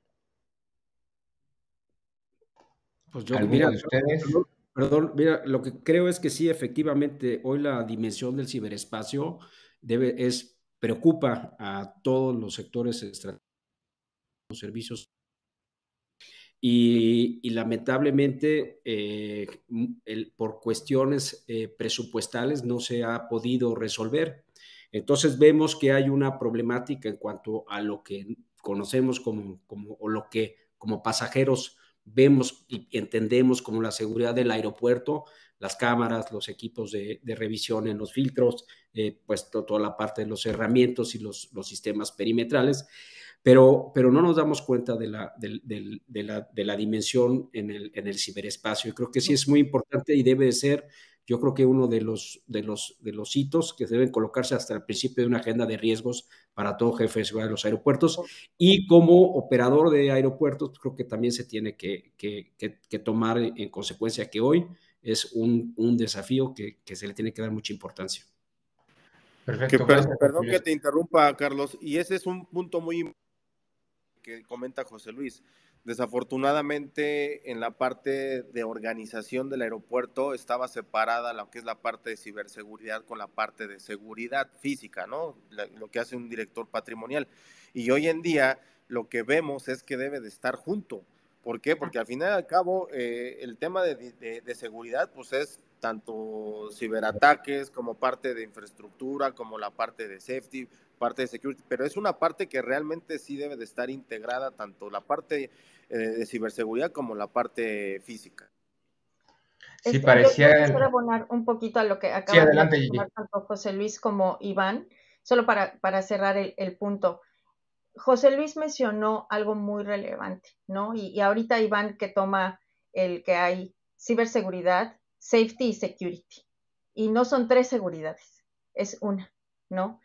Pues yo, ¿Alguno mira, de ustedes? perdón, mira, lo que creo es que sí, efectivamente, hoy la dimensión del ciberespacio preocupa a todos los sectores estratégicos, los servicios, y lamentablemente por cuestiones presupuestales no se ha podido resolver. Entonces vemos que hay una problemática en cuanto a lo que conocemos o lo que como pasajeros vemos y entendemos como la seguridad del aeropuerto, las cámaras, los equipos de revisión en los filtros, pues toda la parte de los herramientas y los sistemas perimetrales, pero no nos damos cuenta de la dimensión en el ciberespacio. Yo creo que sí es muy importante y debe de ser, yo creo que uno de los hitos que deben colocarse hasta el principio de una agenda de riesgos para todo jefe de seguridad de los aeropuertos, y como operador de aeropuertos, creo que también se tiene que tomar en consecuencia que hoy es un desafío que se le tiene que dar mucha importancia. Perfecto, gracias. Perdón que te interrumpa, Carlos, y ese es un punto muy importante que comenta José Luis. Desafortunadamente, en la parte de organización del aeropuerto estaba separada lo que es la parte de ciberseguridad con la parte de seguridad física, ¿no? Lo que hace un director patrimonial. Y hoy en día lo que vemos es que debe de estar junto. ¿Por qué? Porque al final y al cabo el tema de seguridad pues es tanto ciberataques como parte de infraestructura, como la parte de safety, parte de security, pero es una parte que realmente sí debe de estar integrada, tanto la parte de ciberseguridad como la parte física. Sí, Yo parecía... quisiera abonar un poquito a lo que Sí, acaban de adelante, mencionar Gigi. tanto José Luis como Iván, solo para cerrar el punto. José Luis mencionó algo muy relevante, ¿no? Y ahorita Iván que toma el que hay ciberseguridad, safety y security. Y no son 3 seguridades, es una, ¿no?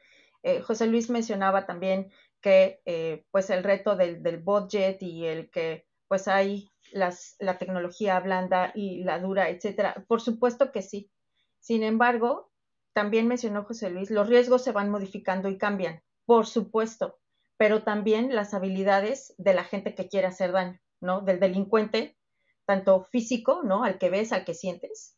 José Luis mencionaba también que pues el reto del budget y el que pues hay la tecnología blanda y la dura, etcétera. Por supuesto que sí. Sin embargo, también mencionó José Luis, los riesgos se van modificando y cambian, por supuesto, pero también las habilidades de la gente que quiere hacer daño, ¿no? Del delincuente, tanto físico, ¿no? Al que ves, al que sientes,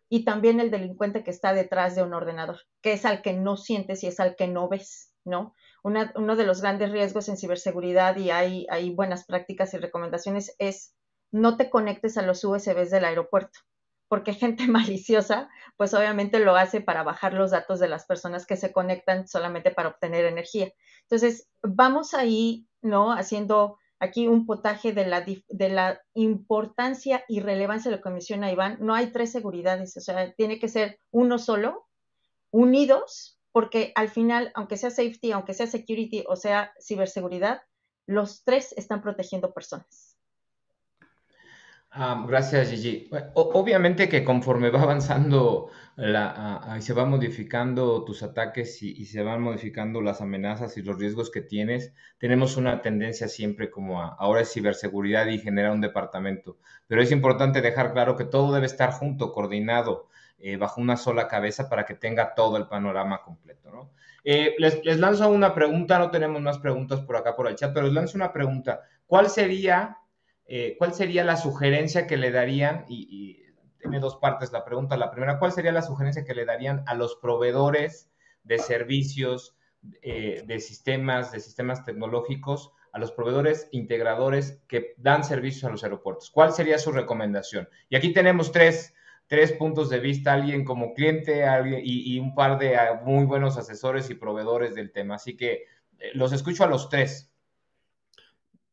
y también el delincuente que está detrás de un ordenador, que es al que no sientes y es al que no ves, ¿no? Uno de los grandes riesgos en ciberseguridad, y hay buenas prácticas y recomendaciones, es no te conectes a los USBs del aeropuerto, porque gente maliciosa, pues obviamente lo hace para bajar los datos de las personas que se conectan solamente para obtener energía. Entonces, vamos ahí, ¿no? Haciendo aquí un potaje de la importancia y relevancia de lo que menciona Iván. No hay 3 seguridades, o sea, tiene que ser uno solo, unidos, porque al final, aunque sea safety, aunque sea security o sea ciberseguridad, los 3 están protegiendo personas. Gracias, Gigi. Obviamente que conforme va avanzando y se van modificando tus ataques y se van modificando las amenazas y los riesgos que tienes, tenemos una tendencia siempre como ahora es ciberseguridad y generar un departamento. Pero es importante dejar claro que todo debe estar junto, coordinado, bajo una sola cabeza para que tenga todo el panorama completo, ¿no? Les lanzo una pregunta, no tenemos más preguntas por acá por el chat, pero les lanzo una pregunta. ¿Cuál sería la sugerencia que le darían? Y tiene 2 partes la pregunta. La primera, ¿cuál sería la sugerencia que le darían a los proveedores de servicios, de sistemas tecnológicos, a los proveedores integradores que dan servicios a los aeropuertos? ¿Cuál sería su recomendación? Y aquí tenemos tres puntos de vista, alguien como cliente y un par de muy buenos asesores y proveedores del tema. Así que los escucho a los 3.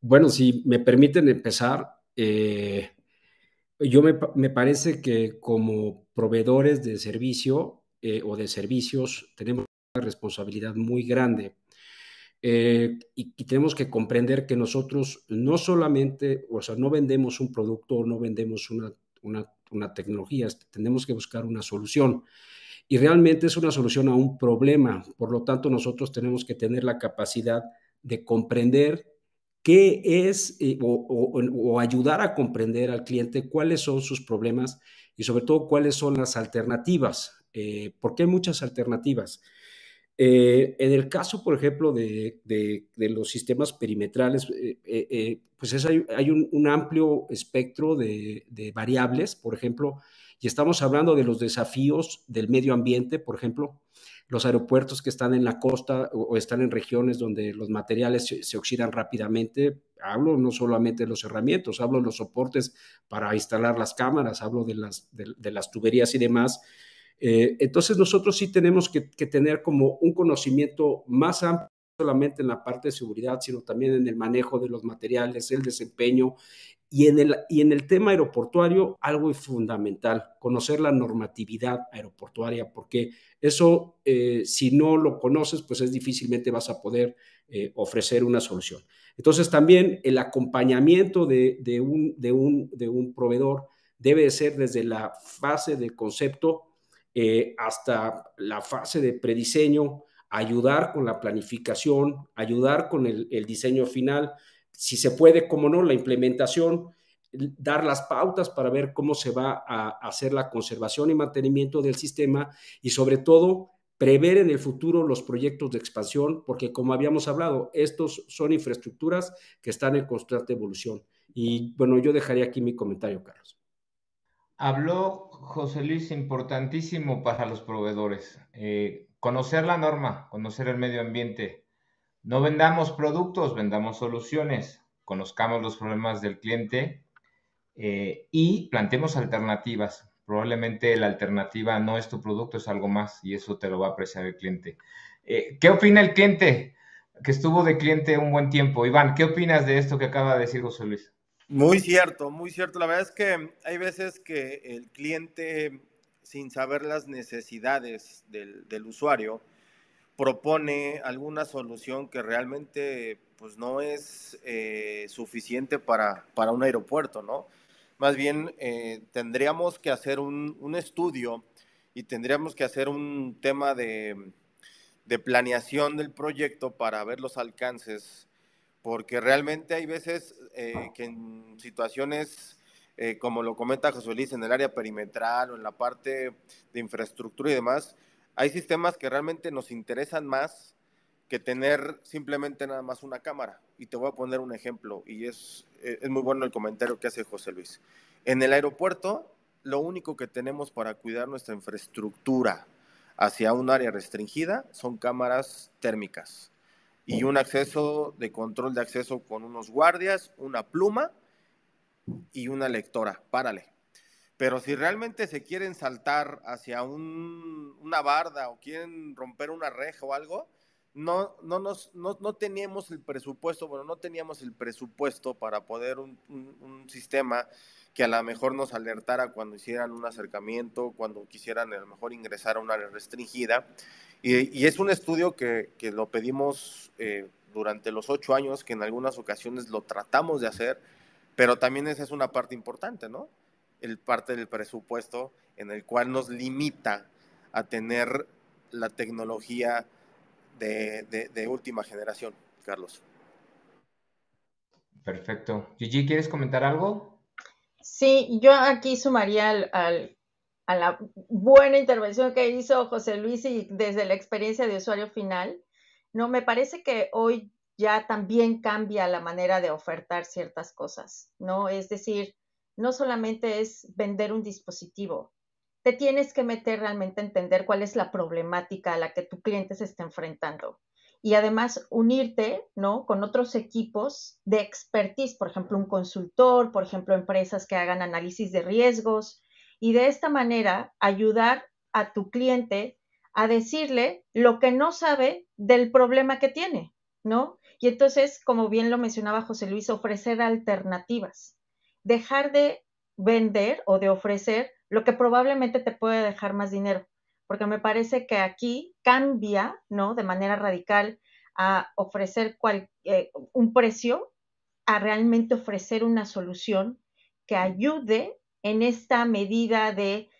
Bueno, si me permiten empezar, me parece que como proveedores de servicio o de servicios tenemos una responsabilidad muy grande y tenemos que comprender que nosotros no solamente, o sea, no vendemos un producto o no vendemos una tecnología, tenemos que buscar una solución y realmente es una solución a un problema. Por lo tanto, nosotros tenemos que tener la capacidad de comprender qué es o ayudar a comprender al cliente cuáles son sus problemas y sobre todo cuáles son las alternativas, porque hay muchas alternativas. En el caso, por ejemplo, de los sistemas perimetrales, pues hay un amplio espectro de variables, por ejemplo, y estamos hablando de los desafíos del medio ambiente, por ejemplo, los aeropuertos que están en la costa o están en regiones donde los materiales se oxidan rápidamente. Hablo no solamente de los herramientas, hablo de los soportes para instalar las cámaras, hablo de las tuberías y demás. Entonces nosotros sí tenemos que tener como un conocimiento más amplio, no solamente en la parte de seguridad, sino también en el manejo de los materiales, el desempeño y en el tema aeroportuario, algo fundamental, conocer la normatividad aeroportuaria, porque eso, si no lo conoces, pues difícilmente vas a poder ofrecer una solución. Entonces también el acompañamiento de un proveedor debe ser desde la fase del concepto hasta la fase de prediseño, ayudar con la planificación, ayudar con el diseño final, si se puede, cómo no, la implementación, dar las pautas para ver cómo se va a hacer la conservación y mantenimiento del sistema y sobre todo prever en el futuro los proyectos de expansión, porque como habíamos hablado, estos son infraestructuras que están en constante evolución. Y bueno, yo dejaría aquí mi comentario, Carlos. Habló José Luis, importantísimo para los proveedores. Conocer la norma, conocer el medio ambiente. No vendamos productos, vendamos soluciones. Conozcamos los problemas del cliente y planteemos alternativas. Probablemente la alternativa no es tu producto, es algo más y eso te lo va a apreciar el cliente. ¿Qué opina el cliente que estuvo de cliente un buen tiempo? Iván, ¿qué opinas de esto que acaba de decir José Luis? Muy cierto, muy cierto. La verdad es que hay veces que el cliente, sin saber las necesidades del usuario, propone alguna solución que realmente pues no es suficiente para un aeropuerto, ¿no? Más bien tendríamos que hacer un estudio y tendríamos que hacer un tema de planeación del proyecto para ver los alcances, porque realmente hay veces que en situaciones, como lo comenta José Luis, en el área perimetral o en la parte de infraestructura y demás, hay sistemas que realmente nos interesan más que tener simplemente nada más una cámara. Y te voy a poner un ejemplo, y es muy bueno el comentario que hace José Luis. En el aeropuerto, lo único que tenemos para cuidar nuestra infraestructura hacia un área restringida son cámaras térmicas y un acceso de control de acceso con unos guardias, una pluma y una lectora. Párale. Pero si realmente se quieren saltar hacia una barda o quieren romper una reja o algo, no teníamos el presupuesto, bueno, no teníamos el presupuesto para poder un sistema que a lo mejor nos alertara cuando hicieran un acercamiento, cuando quisieran a lo mejor ingresar a un área restringida. Y es un estudio que lo pedimos durante los 8 años, que en algunas ocasiones lo tratamos de hacer, pero también esa es una parte importante, ¿no? El parte del presupuesto en el cual nos limita a tener la tecnología de última generación, Carlos. Perfecto. Gigi, ¿quieres comentar algo? Sí, yo aquí sumaría a la buena intervención que hizo José Luis y desde la experiencia de usuario final, no, me parece que hoy ya también cambia la manera de ofertar ciertas cosas, ¿no? Es decir, no solamente es vender un dispositivo, te tienes que meter realmente a entender cuál es la problemática a la que tu cliente se está enfrentando. Y además unirte, ¿no? Con otros equipos de expertise, por ejemplo, un consultor, por ejemplo, empresas que hagan análisis de riesgos, y de esta manera ayudar a tu cliente a decirle lo que no sabe del problema que tiene, ¿no? Y entonces, como bien lo mencionaba José Luis, ofrecer alternativas. Dejar de vender o de ofrecer lo que probablemente te puede dejar más dinero, porque me parece que aquí cambia, ¿no? De manera radical a ofrecer un precio a realmente ofrecer una solución que ayude en esta medida de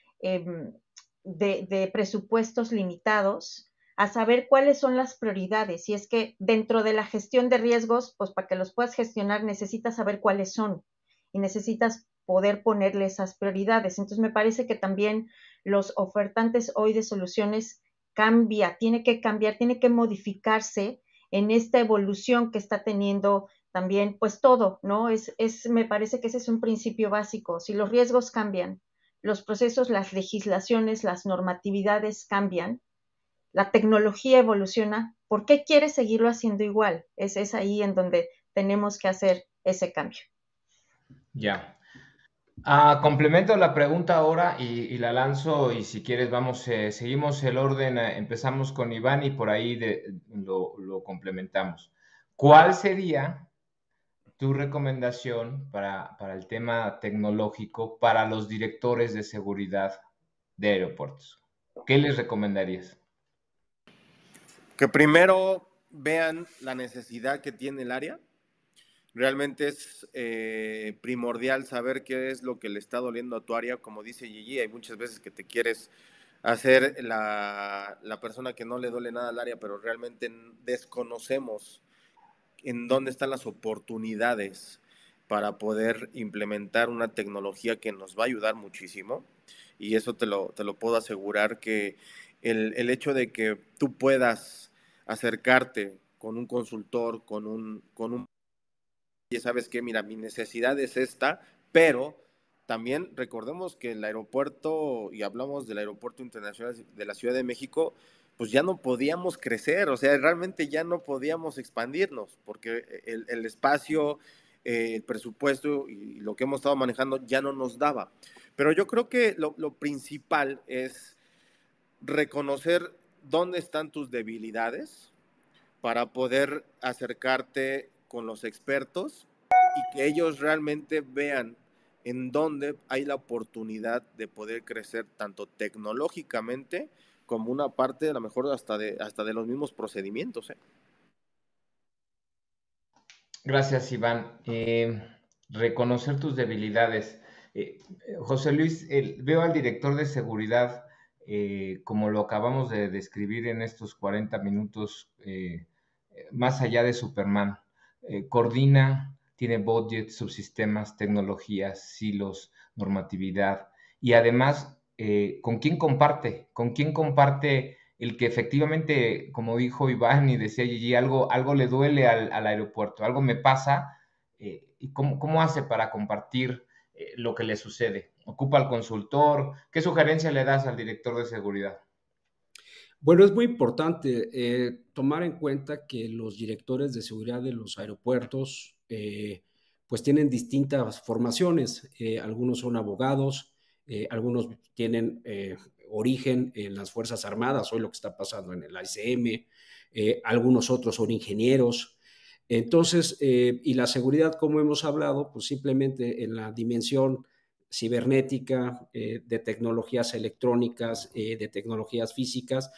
presupuestos limitados a saber cuáles son las prioridades. Y es que dentro de la gestión de riesgos, pues para que los puedas gestionar necesitas saber cuáles son y necesitas poder ponerle esas prioridades. Entonces me parece que también los ofertantes hoy de soluciones tiene que cambiar, tiene que modificarse en esta evolución que está teniendo también, pues todo, ¿no? Me parece que ese es un principio básico. Si los riesgos cambian, los procesos, las legislaciones, las normatividades cambian, la tecnología evoluciona, ¿por qué quieres seguirlo haciendo igual? Es ahí en donde tenemos que hacer ese cambio. Ya. Complemento la pregunta ahora y la lanzo y si quieres vamos, seguimos el orden, empezamos con Iván y por ahí lo complementamos. ¿Cuál sería tu recomendación para el tema tecnológico para los directores de seguridad de aeropuertos? ¿Qué les recomendarías? Que primero vean la necesidad que tiene el área. Realmente es primordial saber qué es lo que le está doliendo a tu área. Como dice Gigi, hay muchas veces que te quieres hacer la persona que no le duele nada al área, pero realmente desconocemos en dónde están las oportunidades para poder implementar una tecnología que nos va a ayudar muchísimo. Y eso te lo puedo asegurar, que el hecho de que tú puedas acercarte con un consultor, con un y sabes que, mira, mi necesidad es esta, pero también recordemos que el aeropuerto, y hablamos del aeropuerto internacional de la Ciudad de México, pues ya no podíamos crecer, o sea, realmente ya no podíamos expandirnos, porque el espacio, el presupuesto y lo que hemos estado manejando ya no nos daba. Pero yo creo que lo principal es reconocer dónde están tus debilidades para poder acercarte con los expertos y que ellos realmente vean en dónde hay la oportunidad de poder crecer tanto tecnológicamente como una parte, a lo mejor hasta de los mismos procedimientos. Gracias, Iván. Reconocer tus debilidades. José Luis, veo al director de seguridad, como lo acabamos de describir en estos 40 minutos, más allá de Superman. Coordina, tiene budget, subsistemas, tecnologías, silos, normatividad y además, ¿con quién comparte? ¿Con quién comparte el que efectivamente, como dijo Iván y decía Gigi, algo le duele al aeropuerto, algo me pasa, y cómo hace para compartir lo que le sucede? ¿Ocupa al consultor? ¿Qué sugerencia le das al director de seguridad? Bueno, es muy importante tomar en cuenta que los directores de seguridad de los aeropuertos pues tienen distintas formaciones. Algunos son abogados, algunos tienen origen en las Fuerzas Armadas, hoy lo que está pasando en el AICM, algunos otros son ingenieros. Entonces, y la seguridad, como hemos hablado, pues simplemente en la dimensión cibernética, de tecnologías electrónicas, de tecnologías físicas,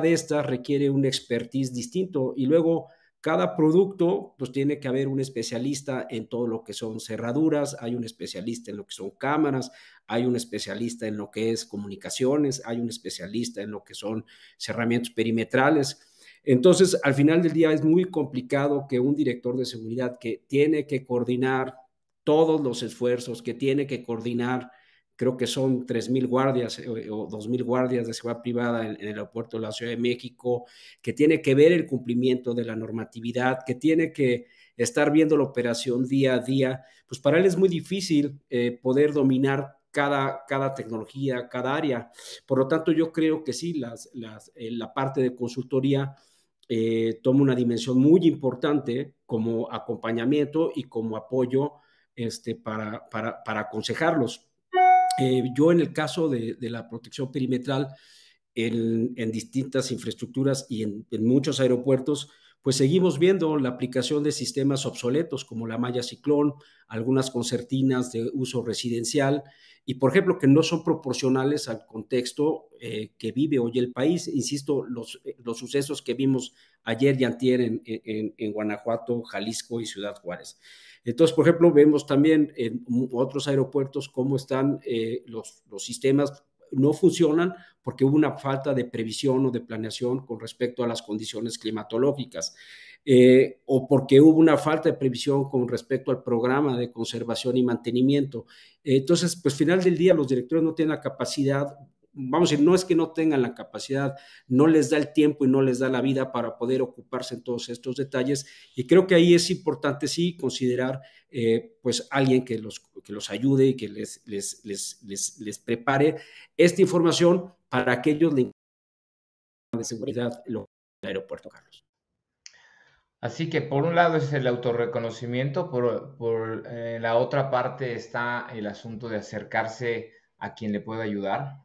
de estas requiere un expertise distinto y luego cada producto pues tiene que haber un especialista en todo lo que son cerraduras, hay un especialista en lo que son cámaras, hay un especialista en lo que es comunicaciones, hay un especialista en lo que son cerramientos perimetrales. Entonces, al final del día es muy complicado que un director de seguridad que tiene que coordinar todos los esfuerzos, que tiene que coordinar, creo que son 3,000 guardias o 2,000 guardias de seguridad privada en el aeropuerto de la Ciudad de México, que tiene que ver el cumplimiento de la normatividad, que tiene que estar viendo la operación día a día, pues para él es muy difícil poder dominar cada tecnología, cada área. Por lo tanto, yo creo que sí, la parte de consultoría toma una dimensión muy importante como acompañamiento y como apoyo para aconsejarlos. Yo en el caso de la protección perimetral en distintas infraestructuras y en muchos aeropuertos, pues seguimos viendo la aplicación de sistemas obsoletos como la malla ciclón, algunas concertinas de uso residencial y, por ejemplo, que no son proporcionales al contexto que vive hoy el país. Insisto, los sucesos que vimos ayer y antier en Guanajuato, Jalisco y Ciudad Juárez. Entonces, por ejemplo, vemos también en otros aeropuertos cómo están los sistemas no funcionan porque hubo una falta de previsión o de planeación con respecto a las condiciones climatológicas, o porque hubo una falta de previsión con respecto al programa de conservación y mantenimiento. Entonces, pues al final del día los directores no tienen la capacidad, vamos a decir, no es que no tengan la capacidad, no les da el tiempo y no les da la vida para poder ocuparse en todos estos detalles, y creo que ahí es importante sí considerar pues alguien que los ayude y que les prepare esta información para que ellos le de seguridad el aeropuerto, Carlos. Así que por un lado es el autorreconocimiento, por la otra parte está el asunto de acercarse a quien le pueda ayudar,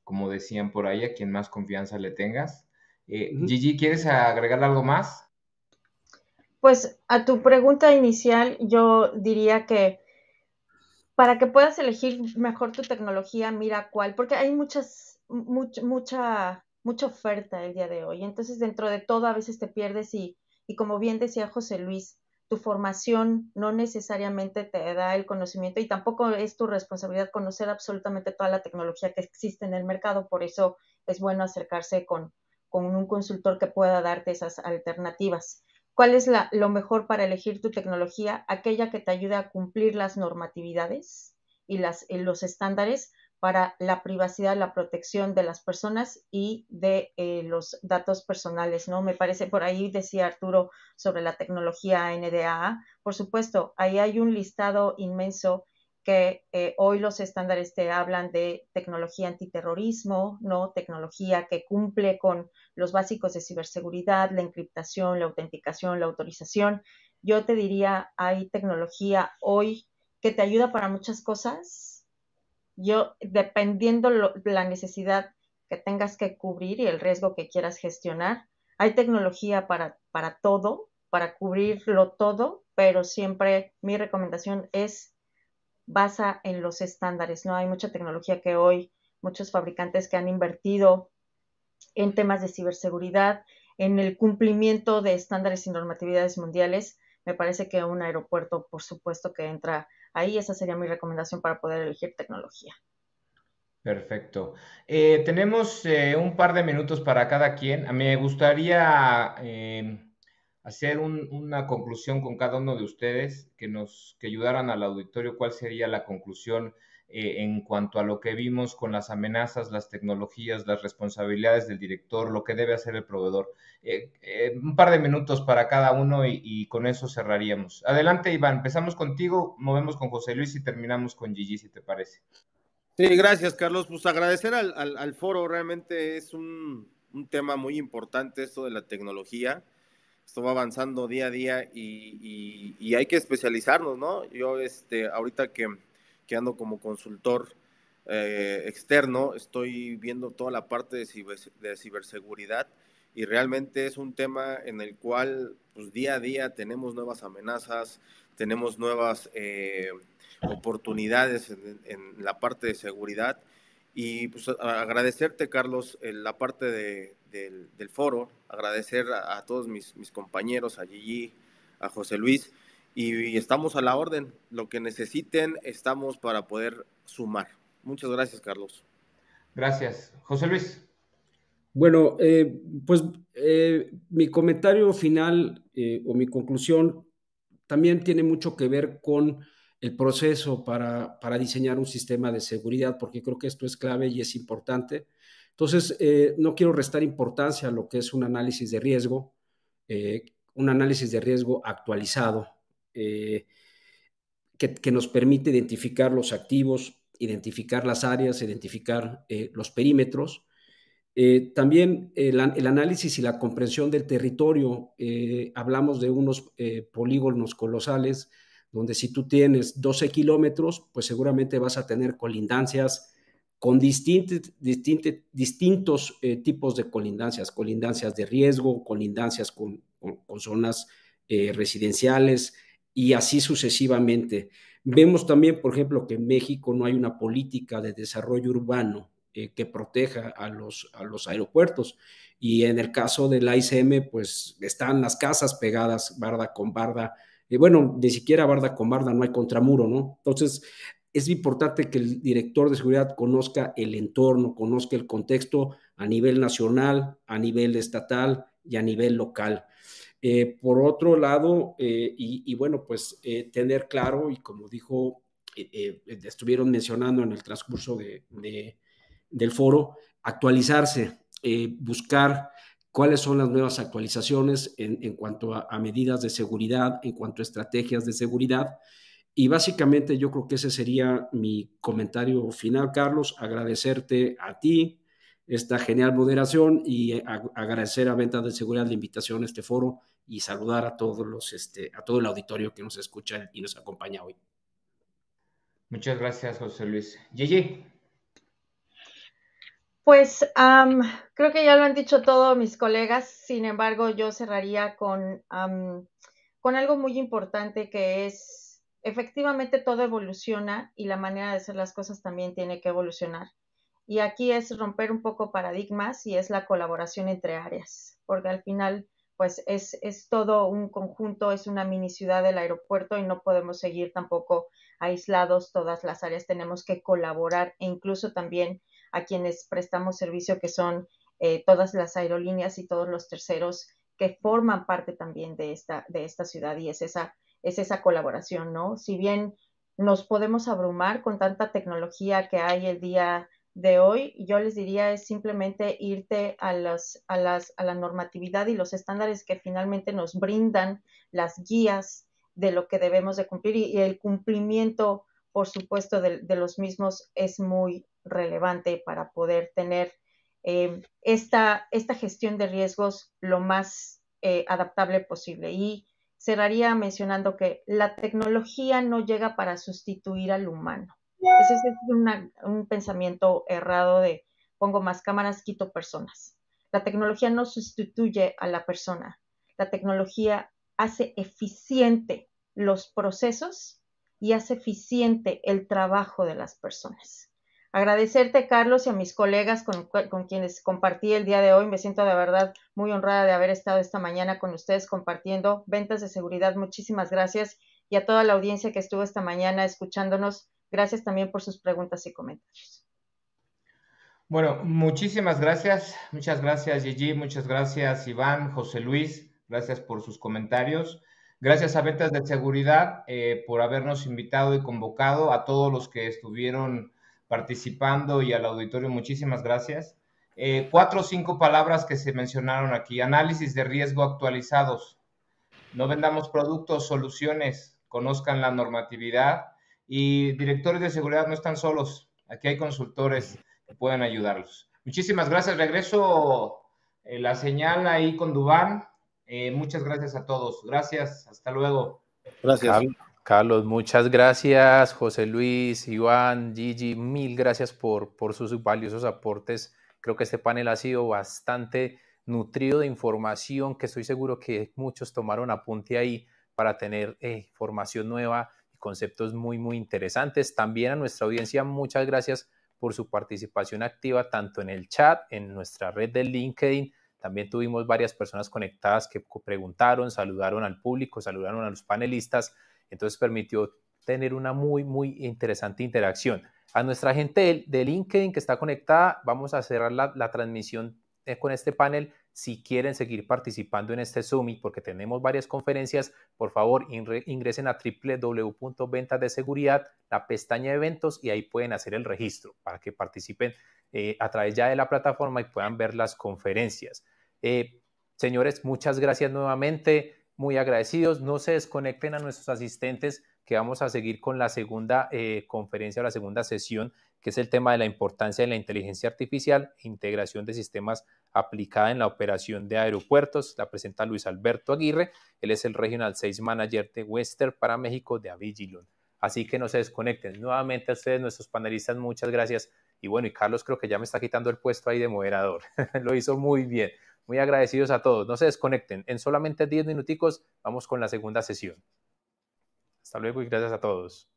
como decían por ahí, a quien más confianza le tengas. Gigi, ¿quieres agregar algo más? Pues a tu pregunta inicial, yo diría que para que puedas elegir mejor tu tecnología, mira cuál, porque hay mucha oferta el día de hoy. Entonces, dentro de todo, a veces te pierdes y como bien decía José Luis, tu formación no necesariamente te da el conocimiento y tampoco es tu responsabilidad conocer absolutamente toda la tecnología que existe en el mercado. Por eso es bueno acercarse con un consultor que pueda darte esas alternativas. ¿Cuál es lo mejor para elegir tu tecnología? Aquella que te ayude a cumplir las normatividades y los estándares para la privacidad, la protección de las personas y de los datos personales, ¿no? Me parece, por ahí decía Arturo sobre la tecnología NDAA. Por supuesto, ahí hay un listado inmenso que hoy los estándares te hablan de tecnología antiterrorismo, ¿no? Tecnología que cumple con los básicos de ciberseguridad, la encriptación, la autenticación, la autorización. Yo te diría, hay tecnología hoy que te ayuda para muchas cosas. Yo, dependiendo la necesidad que tengas que cubrir y el riesgo que quieras gestionar, hay tecnología para todo, para cubrirlo todo, pero siempre mi recomendación es basa en los estándares, ¿no? Hay mucha tecnología que hoy, muchos fabricantes que han invertido en temas de ciberseguridad, en el cumplimiento de estándares y normatividades mundiales. Me parece que un aeropuerto, por supuesto, que entra ahí. Esa sería mi recomendación para poder elegir tecnología. Perfecto. Tenemos un par de minutos para cada quien. A mí me gustaría hacer una conclusión con cada uno de ustedes, que ayudaran al auditorio cuál sería la conclusión en cuanto a lo que vimos con las amenazas, las tecnologías, las responsabilidades del director, lo que debe hacer el proveedor. Un par de minutos para cada uno y con eso cerraríamos. Adelante, Iván, empezamos contigo, movemos con José Luis y terminamos con Gigi, si te parece. Sí, gracias, Carlos. Pues agradecer al foro, realmente es un tema muy importante esto de la tecnología. Esto va avanzando día a día y hay que especializarnos, ¿no? Yo ahorita que ando como consultor externo, estoy viendo toda la parte de ciberseguridad y realmente es un tema en el cual pues día a día tenemos nuevas amenazas, tenemos nuevas oportunidades en la parte de seguridad. Y pues agradecerte, Carlos, la parte del foro, agradecer a todos mis compañeros, a Gigi, a José Luis, y estamos a la orden. Lo que necesiten, estamos para poder sumar. Muchas gracias, Carlos. Gracias. José Luis. Bueno, pues mi comentario final o mi conclusión también tiene mucho que ver con el proceso para diseñar un sistema de seguridad, porque creo que esto es clave y es importante. Entonces, no quiero restar importancia a lo que es un análisis de riesgo actualizado, que nos permite identificar los activos, identificar las áreas, identificar los perímetros. También el análisis y la comprensión del territorio. Hablamos de unos polígonos colosales, donde si tú tienes 12 kilómetros, pues seguramente vas a tener colindancias con distintos tipos de colindancias de riesgo, colindancias con zonas residenciales y así sucesivamente. Vemos también, por ejemplo, que en México no hay una política de desarrollo urbano que proteja a los aeropuertos. Y en el caso del AICM, pues están las casas pegadas barda con barda. Bueno, ni siquiera barda con barda, no hay contramuro, ¿no? Entonces, es importante que el director de seguridad conozca el entorno, conozca el contexto a nivel nacional, a nivel estatal y a nivel local. Por otro lado, bueno, pues tener claro, y como dijo, estuvieron mencionando en el transcurso del foro, actualizarse, buscar cuáles son las nuevas actualizaciones en cuanto a medidas de seguridad, en cuanto a estrategias de seguridad. Y básicamente yo creo que ese sería mi comentario final, Carlos. Agradecerte a ti esta genial moderación y agradecer a Venta de Seguridad la invitación a este foro y saludar a todos a todo el auditorio que nos escucha y nos acompaña hoy. Muchas gracias, José Luis. Gigi. Pues creo que ya lo han dicho todos mis colegas, sin embargo yo cerraría con algo muy importante que es, efectivamente todo evoluciona y la manera de hacer las cosas también tiene que evolucionar. Y aquí es romper un poco paradigmas y es la colaboración entre áreas, porque al final pues es todo un conjunto, es una mini ciudad del aeropuerto y no podemos seguir tampoco aislados todas las áreas, tenemos que colaborar e incluso también a quienes prestamos servicio, que son todas las aerolíneas y todos los terceros que forman parte también de esta ciudad, y es esa colaboración, ¿no? Si bien nos podemos abrumar con tanta tecnología que hay el día de hoy, yo les diría es simplemente irte a la normatividad y los estándares que finalmente nos brindan las guías de lo que debemos de cumplir, y el cumplimiento, por supuesto, de los mismos es muy relevante para poder tener esta gestión de riesgos lo más adaptable posible. Y cerraría mencionando que la tecnología no llega para sustituir al humano. Ese es un pensamiento errado de pongo más cámaras, quito personas. La tecnología no sustituye a la persona. La tecnología hace eficiente los procesos y hace eficiente el trabajo de las personas. Agradecerte, Carlos, y a mis colegas con quienes compartí el día de hoy. Me siento de verdad muy honrada de haber estado esta mañana con ustedes compartiendo ventas de seguridad. Muchísimas gracias. Y a toda la audiencia que estuvo esta mañana escuchándonos, gracias también por sus preguntas y comentarios. Bueno, muchísimas gracias. Muchas gracias, Gigi. Muchas gracias, Iván, José Luis. Gracias por sus comentarios. Gracias a Ventas de Seguridad por habernos invitado y convocado. A todos los que estuvieron participando y al auditorio, muchísimas gracias. 4 o 5 palabras que se mencionaron aquí. Análisis de riesgo actualizados. No vendamos productos, soluciones. Conozcan la normatividad. Y directores de seguridad no están solos. Aquí hay consultores que pueden ayudarlos. Muchísimas gracias. Regreso la señal ahí con Dubán. Muchas gracias a todos. Gracias. Hasta luego. Gracias. Carlos, muchas gracias. José Luis, Iván, Gigi, mil gracias por sus valiosos aportes. Creo que este panel ha sido bastante nutrido de información que estoy seguro que muchos tomaron apunte ahí para tener información nueva y conceptos muy, muy interesantes. También a nuestra audiencia, muchas gracias por su participación activa tanto en el chat, en nuestra red de LinkedIn. También tuvimos varias personas conectadas que preguntaron, saludaron al público, saludaron a los panelistas. Entonces permitió tener una muy, muy interesante interacción. A nuestra gente de LinkedIn que está conectada, vamos a cerrar la transmisión con este panel. Si quieren seguir participando en este Summit, porque tenemos varias conferencias, por favor ingresen a www.ventasdeseguridad, la pestaña de eventos, y ahí pueden hacer el registro para que participen a través ya de la plataforma y puedan ver las conferencias. Señores, muchas gracias nuevamente. Muy agradecidos. No se desconecten a nuestros asistentes, que vamos a seguir con la segunda conferencia o la segunda sesión, que es el tema de la importancia de la inteligencia artificial e integración de sistemas aplicada en la operación de aeropuertos. La presenta Luis Alberto Aguirre. Él es el Regional Sales Manager de Western para México de Avigilon. Así que no se desconecten. Nuevamente a ustedes, nuestros panelistas, muchas gracias. Y bueno, y Carlos creo que ya me está quitando el puesto ahí de moderador. Lo hizo muy bien. Muy agradecidos a todos. No se desconecten. En solamente 10 minuticos vamos con la segunda sesión. Hasta luego y gracias a todos.